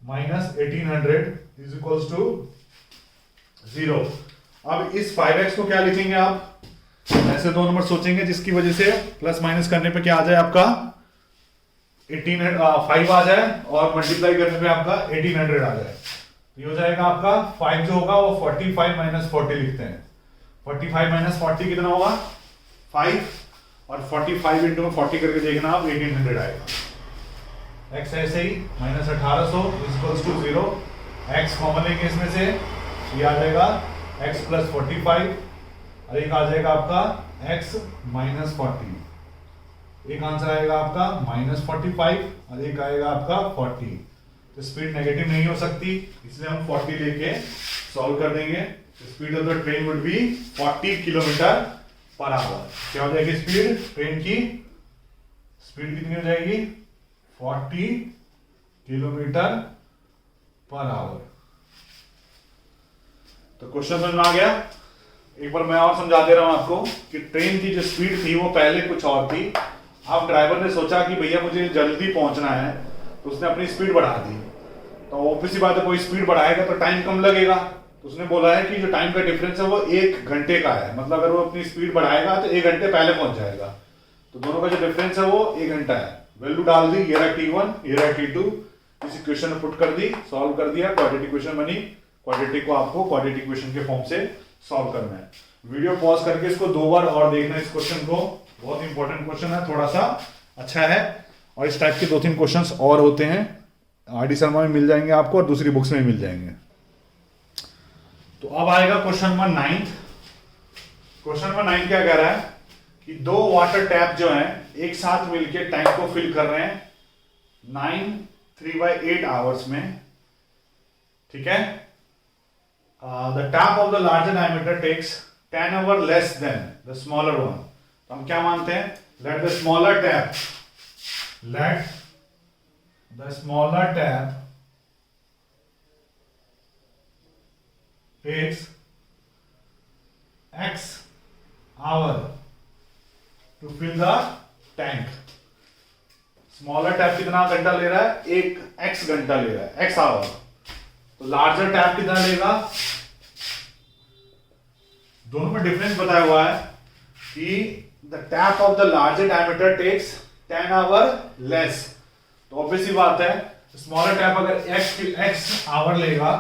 minus 1800 is equals to 0। अब इस 5x को क्या लिखेंगे आप, ऐसे 2 नंबर सोचेंगे जिसकी वजह से प्लस माइनस करने पे क्या आ जाए आपका 5 आ जाए और मल्टीप्लाई करने पे आपका 1800 आ जाए। तो ये हो जाएगा आपका 5 जो होगा वो 45 माइनस 40 लिखते हैं। 45 माइनस 40 कितना होगा 5, और 45 इंटू में 40 करके देखना आप 1800 आएगा। x ऐसे ही minus 1800 equals to 0। x common लेंगे इसमें से, ये आ जाएगा x प्लस 45 और एक आ जाएगा आपका x माइनस 40। एक आंसर आएगा आपका माइनस 45 और एक आएगा आपका 40। तो स्पीड नेगेटिव नहीं हो सकती, इसलिए हम 40 लेके सॉल्व कर देंगे। Speed of the train would be 40 kilometre per our. क्या हो जाएगी स्पीड, ट्रेन की स्पीड कितनी हो जाएगी 40 किलोमीटर पर आवर। तो क्वेश्चन समझ में आ गया। एक बार मैं और समझा दे रहा हूं आपको कि ट्रेन की जो स्पीड थी वो पहले कुछ और थी। अब ड्राइवर ने सोचा कि भैया मुझे जल्दी पहुंचना है, तो उसने अपनी स्पीड बढ़ा दी। तो ऑब्वियस सी बात है, कोई स्पीड बढ़ाएगा तो टाइम कम लगेगा। तो उसने बोला है कि जो टाइम का डिफरेंस है वो 1 घंटे का है, मतलब अगर वो अपनी स्पीड बढ़ाएगा तो 1 घंटे पहले पहुंच जाएगा। तो दोनों का जो डिफरेंस है वो 1 घंटा है। वैल्यू डाल दी, ये रहा T1, ये रहा T2, इस इक्वेशन में पुट कर दी, सॉल्व कर दिया, क्वाड्रेटिक इक्वेशन बनी। क्वाड्रेटिक को आपको क्वाड्रेटिक इक्वेशन के फॉर्म से सॉल्व करना है। वीडियो पॉज करके इसको 2 बार और देखना इस क्वेश्चन को, बहुत इंपॉर्टेंट क्वेश्चन है, थोड़ा सा अच्छा है। और इस टाइप के 2-3 क्वेश्चंस और होते हैं, आर डी शर्मा में मिल जाएंगे आपको और दूसरी बुक्स में मिल जाएंगे। तो अब आएगा क्वेश्चन नंबर 9। क्वेश्चन नंबर 9 क्या कह रहा है कि 2 वाटर टैप जो हैं एक साथ मिलकर टैंक को फिल कर रहे हैं 9 3/8 आवर्स में, ठीक है। The tap of the larger diameter takes 10 hour less than the smaller one. तो हम क्या मानते हैं, let the smaller tap takes x hour to fill the tank। Smaller tap कितना घंटा ले रहा है, 1 x घंटा ले रहा है, x आवर। तो लार्जर टैप कितना लेगा, दोनों में डिफरेंस बताया हुआ है कि the tap of the larger diameter takes 10 hour less. तो ऑब्वियस सी बात है, स्मॉलर टैप अगर x आवर लेगा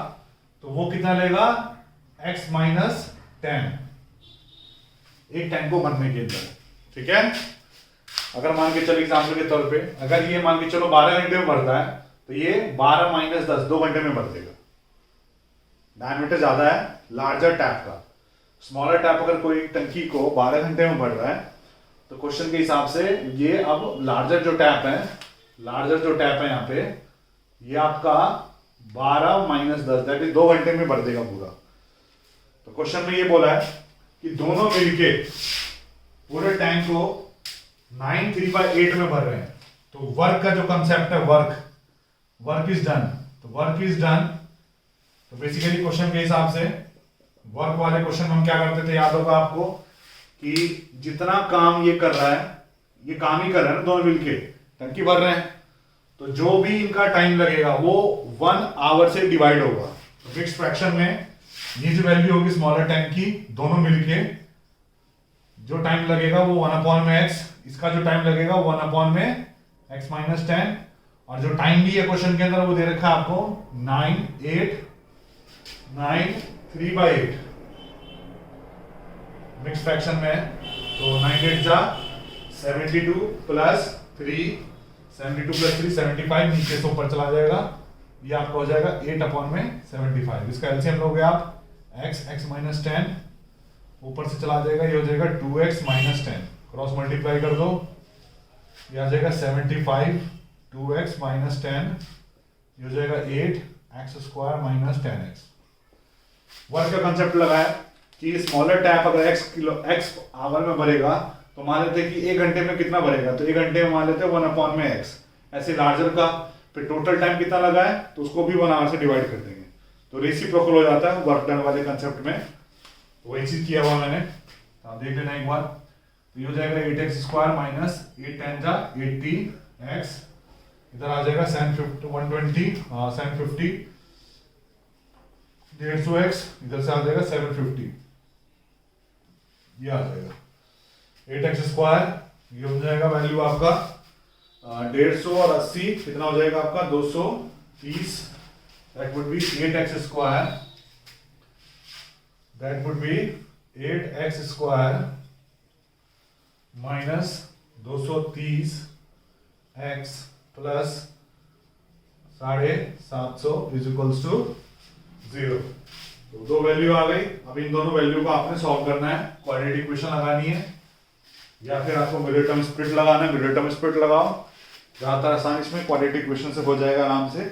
तो वो कितना लेगा x माइनस 10 एक टैंक को भरने के अंदर, ठीक है। अगर मान के चलो एग्जाम्पल के तौर पे, अगर ये मान के चलो 12 घंटे में भरता है तो ये 12 माइनस 10 2 घंटे में भर देगा। डायमीटर ज्यादा है लार्जर टैप का। स्मॉलर टैप अगर कोई टंकी को 12 घंटे में भर रहा है तो क्वेश्चन के हिसाब से ये अब लार्जर जो टैप है यहाँ पे, ये आपका 12 माइनस 10 दैट इज 2 घंटे में भर देगा पूरा। तो क्वेश्चन में ये बोला है कि दोनों मिलके पूरे टैंक को 9 3/8 में भर रहे हैं। तो वर्क का जो कंसेप्ट है, वर्क इज डन, तो वर्क इज डन। तो बेसिकली क्वेश्चन के हिसाब से वर्क वाले क्वेश्चन में हम क्या करते थे, याद होगा आपको कि जितना काम ये कर रहा है, ये काम ही कर रहा है ना, दोनों मिलके टंकी भर रहे हैं, तो जो भी इनका टाइम लगेगा वो 1 आवर से डिवाइड होगा। तो फिक्स फ्रैक्शन में ये जो वैल्यू होगी स्मॉलर टैंक की, दोनों मिलके जो टाइम लगेगा वो 1/x, इसका जो टाइम लगेगा 1/x माइनस 10, और जो टाइम भी है क्वेश्चन के अंदर वो दे रखा है आपको 9, 8, 9, 3/8 मिक्स फ्रैक्शन में। तो 9 8 जा 72 प्लस 3, 72 प्लस 3 75, नीचे से ऊपर चला जाएगा, ये आपका हो जाएगा 8/75। इसका एलसीएम लोगे आप x माइनस 10, ऊपर से चला जाएगा, ये हो जाएगा 2x माइनस 10, क्रॉस मल्टीप्लाई कर दो, ये आ जाएगा 75, 2x माइनस 10, ये हो जाएगा 8x square minus 10x। Work का कंसेप्ट लगाया कि स्मॉलर टैप अगर x आवर में भरेगा तो मान लेते हैं कि 1 घंटे में कितना भरेगा, तो 1 घंटे में मान लेते हैं 1/x। ऐसे लार्जर का फिर टोटल टाइम कितना लगा है तो उसको भी 1 आवर से डिवाइड कर देंगे, तो रेसिप्रोकल हो जाता है वर्क डन वाले कंसेप्ट में। तो वही चीज किया हुआ मैंने, तो आप देख लेना एक बार। तो ये हो जाएगा 8x स्क्वायर माइनस 8 10 जा 80x, इधर आ जाएगा sin 120 sin 50 150x, इधर से आ जाएगा 750, ये आ जाएगा 8x स्क्वायर, ये हो जाएगा वैल्यू आपका 150 और 80 कितना हो जाएगा आपका 230, that would be 8x square, that would be 8x square minus 230 x plus 750 is equals to 0। तो दो वैल्यू आ गई। अब इन दोनों वैल्यू को आपने सॉल्व करना है, क्वाड्रेटिक इक्वेशन लगानी है, या फिर आपको मिडिल टर्म स्प्लिट लगाना है। मिडिल टर्म स्प्लिट लगाओ, ज्यादातर आसानी इसमें क्वाड्रेटिक इक्वेशन से हो जाएगा आराम से।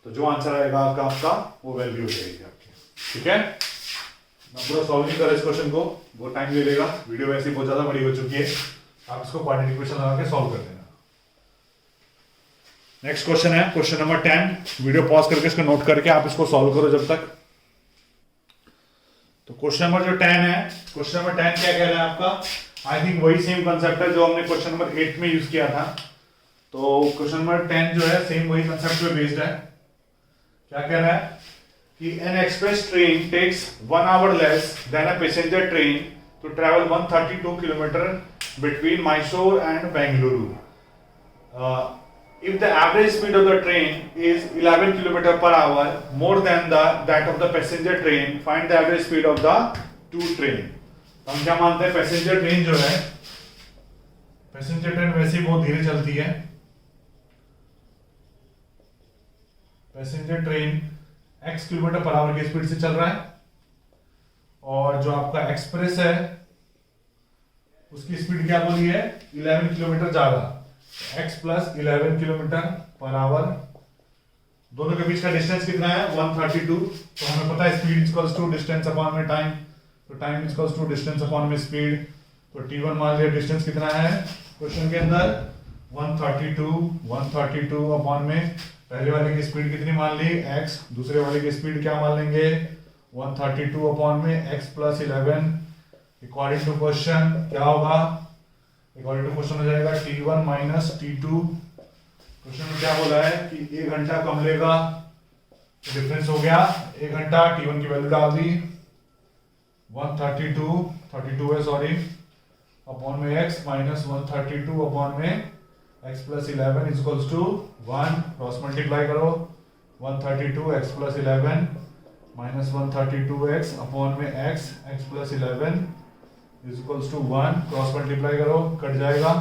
तो जो आंसर आएगा आपका वो वैल्यू हो जाएगी आपकी, ठीक है। मैं पूरा सॉल्व नहीं कर इस क्वेश्चन को, वो टाइम ले लेगा, वीडियो वैसे ही बहुत ज्यादा बड़ी हो चुकी है। आप इसको क्वाड्रेटिक इक्वेशन लगा के सॉल्व कर देना। नेक्स्ट क्वेश्चन है क्वेश्चन नंबर 10। वीडियो पॉज करके इसको नोट करके आप इसको सॉल्व करो जब तक। तो क्वेश्चन नंबर जो 10 है, क्वेश्चन नंबर 10 क्या कह रहा है आपका, आई थिंक वही सेम कंसेप्ट है जो हमने क्वेश्चन नंबर 8 में यूज किया था। तो क्वेश्चन नंबर 10 जो है सेम वही कंसेप्ट पे बेस्ड है। क्या कह रहा है कि an express train takes 1 hour less than a passenger train to travel 132 kilometre between Mysore and Bengaluru. If the average speed of the train is 11 km per hour more than that of the passenger train, find the average speed of the two train। हम क्या मानते हैं, passenger train जो है, passenger train वैसे ही बहुत धीरे चलती है। Passenger train x kilometre per our की स्पीड से चल रहा है, और जो आपका एक्सप्रेस है उसकी स्पीड क्या बोली है 11 किलोमीटर ज्यादा, x plus 11 kilometre per our. दोनों के बीच का डिस्टेंस कितना है 132। तो हमें पता है speed equals to distance upon में टाइम, तो time equals to distance upon में स्पीड। तो t1 मान लिया, डिस्टेंस कितना है क्वेश्चन के अंदर 132 अपॉन में पहले वाले की स्पीड कितनी मान ली x, दूसरे वाले की स्पीड क्या मान लेंगे 132 अपॉन में x plus 11 according to question क्या होगा, अकॉर्डिंग टू क्वेश्चन हो जाएगा t1 माइनस t2। क्वेश्चन में क्या बोला है कि 1 घंटा कम लेगा, तो डिफरेंस हो गया 1 घंटा, t1 की वैल्यू डाल दी 132 है सॉरी, अपॉन में x माइनस 132 अपॉन में x plus 11 is equals to 1, cross multiply करो 132 x plus 11 minus 132x upon में x plus 11 is equals to 1, cross multiply करो कट जाएगा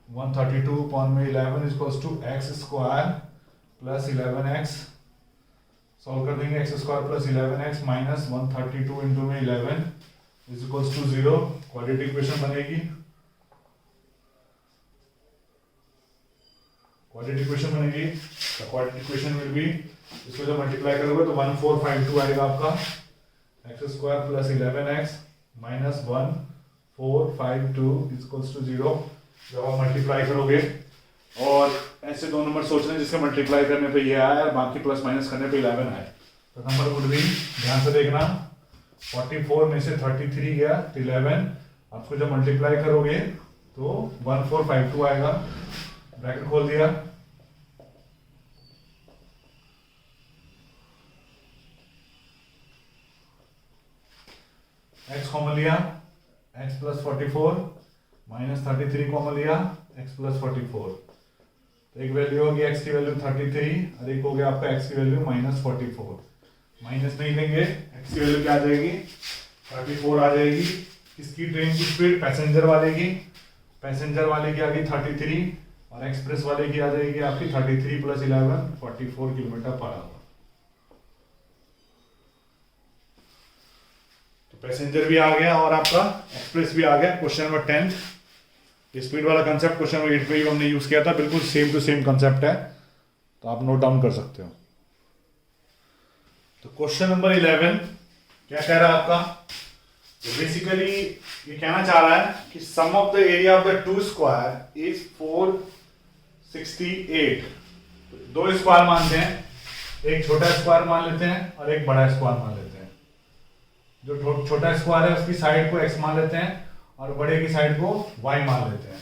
132 अपॉन में 11 is equals to x square plus 11x। Solve कर देंगे x square plus 11x minus 132 into में 11 is equals to 0। Quadratic equation बनेगी, quadratic equation बनेगी। The quadratic equation will be, इसको जब मल्टीप्लाई करोगे तो 1452 आएगा आपका, x square plus 11x minus 1452 is equals to 0। जब आप मल्टीप्लाई करोगे, और ऐसे दो नंबर सोच रहे हैं जिसके मल्टीप्लाई करने पे ये आया और बाकी प्लस माइनस करने पे 11 आए, तो नंबर वुड बी, ध्यान से देखना, 44 में से 33 गया 11, आपको जब मल्टीप्लाई करोगे तो 1452 आएगा। ब्रैकेट खोल दिया, x कॉमन लिया, x प्लस 44 माइनस 33 कॉमन लिया, x प्लस 44, तो एक वैल्यू होगी x की वैल्यू 33 और एक हो गया आपका x की वैल्यू माइनस 44। माइनस नहीं लेंगे, x की वैल्यू क्या आ जाएगी 34 आ जाएगी। किसकी ट्रेन की स्पीड, पैसेंजर वाले की, पैसेंजर वाले की आ गई 33 और एक्सप्रेस वाले की आ जाएगी आपकी 33 plus 11 44 kilometre per our. Passenger भी आ गया और आपका एक्सप्रेस भी आ गया। क्वेश्चन नंबर 10, स्पीड वाला कंसेप्ट क्वेश्चन नंबर 8 पे ही हमने यूज किया था, बिल्कुल सेम टू सेम कंसेप्ट है, तो आप नोट डाउन कर सकते हो। तो क्वेश्चन नंबर 11 क्या कह रहा है आपका, तो बेसिकली ये कहना चाह रहा है कि sum of the area of the two square is 468। दो स्क्वायर मानते हैं, एक छोटा स्क्वायर मान लेते हैं और एक बड़ा स्क्वायर मान लेते हैं। जो छोटा स्क्वायर है उसकी साइड को x मान लेते हैं और बड़े की साइड को y मान लेते हैं।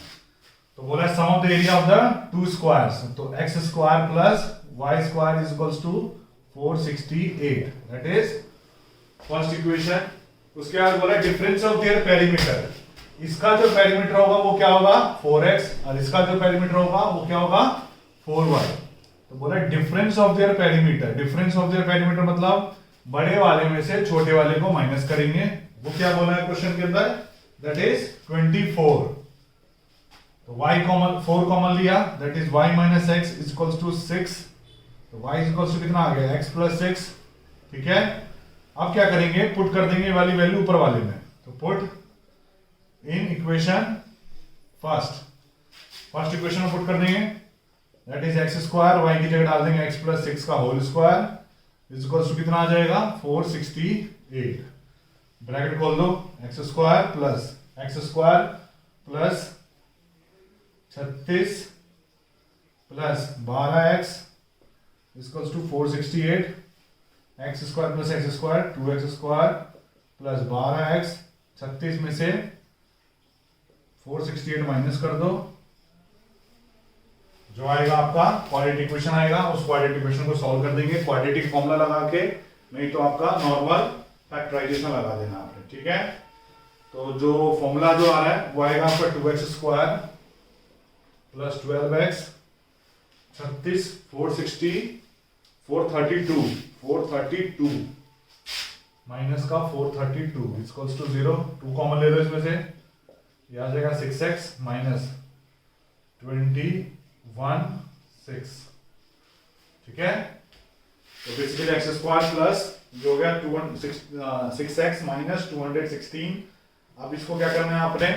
तो बोला sum of the area of the two squares, तो x square plus y square is equals to 468, that is first equation. उसके बाद बोला डिफरेंस ऑफ देयर पेरीमीटर, इसका जो पेरीमीटर होगा वो क्या होगा 4x और इसका जो पेरीमीटर होगा वो क्या होगा 4y। तो बोला difference of their perimeter, difference of their perimeter मतलब बड़े वाले में से छोटे वाले को माइनस करेंगे। वो क्या बोला है क्वेश्चन के अंदर, दैट इज 24। तो y कॉमन 4 कॉमन लिया, that is y minus x is equals to 6। तो y इज इक्वल्स टू कितना आ गया x प्लस 6, ठीक है। अब क्या करेंगे, पुट कर देंगे वाली वैल्यू ऊपर वाले में, तो put in equation first equation में पुट कर देंगे, that is x square, y की जगह डाल देंगे x प्लस 6 का whole square is equals to कितना आ जाएगा 468। ब्रैकेट खोल दो, x square plus 36 plus 12x equals to 468, x square plus x square 2x square plus 12x, 36 में से 468 माइनस कर दो, जो आएगा आपका क्वाड्रेटिक इक्वेशन आएगा। उस क्वाड्रेटिक इक्वेशन को सॉल्व कर देंगे क्वाड्रेटिक फॉर्मूला लगा के, नहीं तो आपका नॉर्मल फैक्टराइजेशन लगा देना आपने, ठीक है। तो जो फॉर्मूला जो आ रहा है वो आएगा आपका 2x square plus 12x 36 432 minus का 432 इक्वल्स टू 0। 2 कॉमन ले लो इसमें से, ये आ जाएगा 6x माइनस 21 ठीक है। तो बेसिकली एक्स स्क्वायर प्लस जो हो गया 6x माइनस 216। अब इसको क्या करना है आपने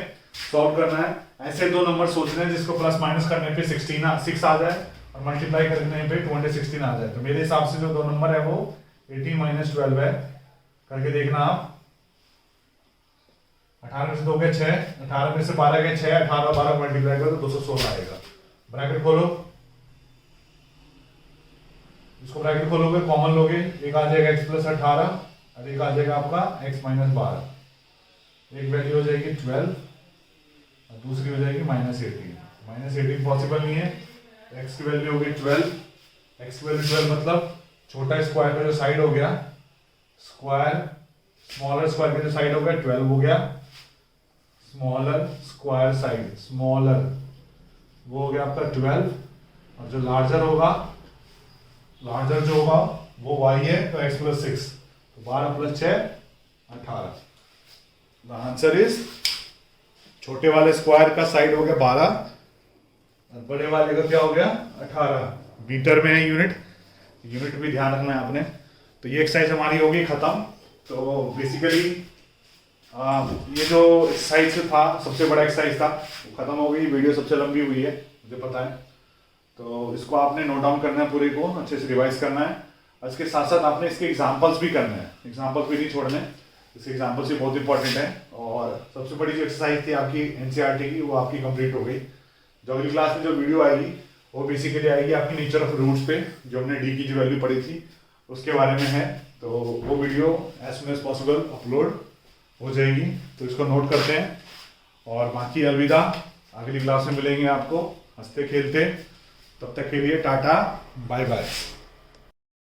सॉल्व करना है। ऐसे दो नंबर सोचने हैं जिसको प्लस माइनस करने पे 6 आ जाए और मल्टीप्लाई करने पे 216 आ जाए। तो मेरे हिसाब से जो दो नंबर है वो 18 माइनस 12 है, करके देखना आप। 18 में से 2 गए 6, 18 में से 12 गए 6, 18 12 मल्टीप्लाई करो तो 216 आएगा। ब्रैकेट खोलो, इसको ब्रैकेट खोलोगे कॉमन लोगे, एक आ जाएगा x प्लस 18 और एक आ जाएगा आपका x माइनस 12। एक वैल्यू हो जाएगी 12 और दूसरी हो जाएगी माइनस 18। माइनस 18 पॉसिबल नहीं है, x की वैल्यू हो गई 12। x की वैल्यू 12 मतलब छोटा स्क्वायर का जो साइड हो गया, स्क्वायर स्मॉलर स्क्वायर का जो साइड हो गया 12 हो गया, स्मॉलर स्क्वायर साइड स्मॉलर वो हो गया आपका 12, और जो लार्जर होगा लार्जर जो होगा वो y है तो x प्लस 6, तो 12 प्लस 6 18। द आंसर इज छोटे वाले स्क्वायर का साइड हो गया 12 और बड़े वाले का क्या हो गया 18। मीटर में है यूनिट भी ध्यान रखना है आपने। तो ये एक्सरसाइज हमारी होगी खत्म। तो बेसिकली ये जो एक्सरसाइज था सबसे बड़ा एक्सरसाइज था वो खत्म हो गई। वीडियो सबसे लंबी हुई है मुझे पता है, तो इसको आपने नोट डाउन करना है, पूरे को अच्छे से रिवाइज करना है। और इसके साथ साथ आपने इसके एग्जांपल्स भी करने हैं, एग्जांपल्स भी नहीं छोड़ने, इसके एग्जांपल्स भी बहुत इंपॉर्टेंट है। और सबसे बड़ी जो एक्सरसाइज थी आपकी एनसीईआरटी की वो आपकी कंप्लीट हो गई। जो अगली क्लास में जो वीडियो आएगी वो बेसिकली आएगी आपकी नेचर ऑफ रूट्स पे, जो हमने डी की जो वैल्यू पढ़ी थी उसके बारे में है, तो वो video as soon as possible upload हो जाएगी, तो इसको नोट करते हैं। और बाकी अलविदा, अगली क्लास में मिलेंगे आपको हंसते खेलते, तब तक के लिए टाटा बाय बाय।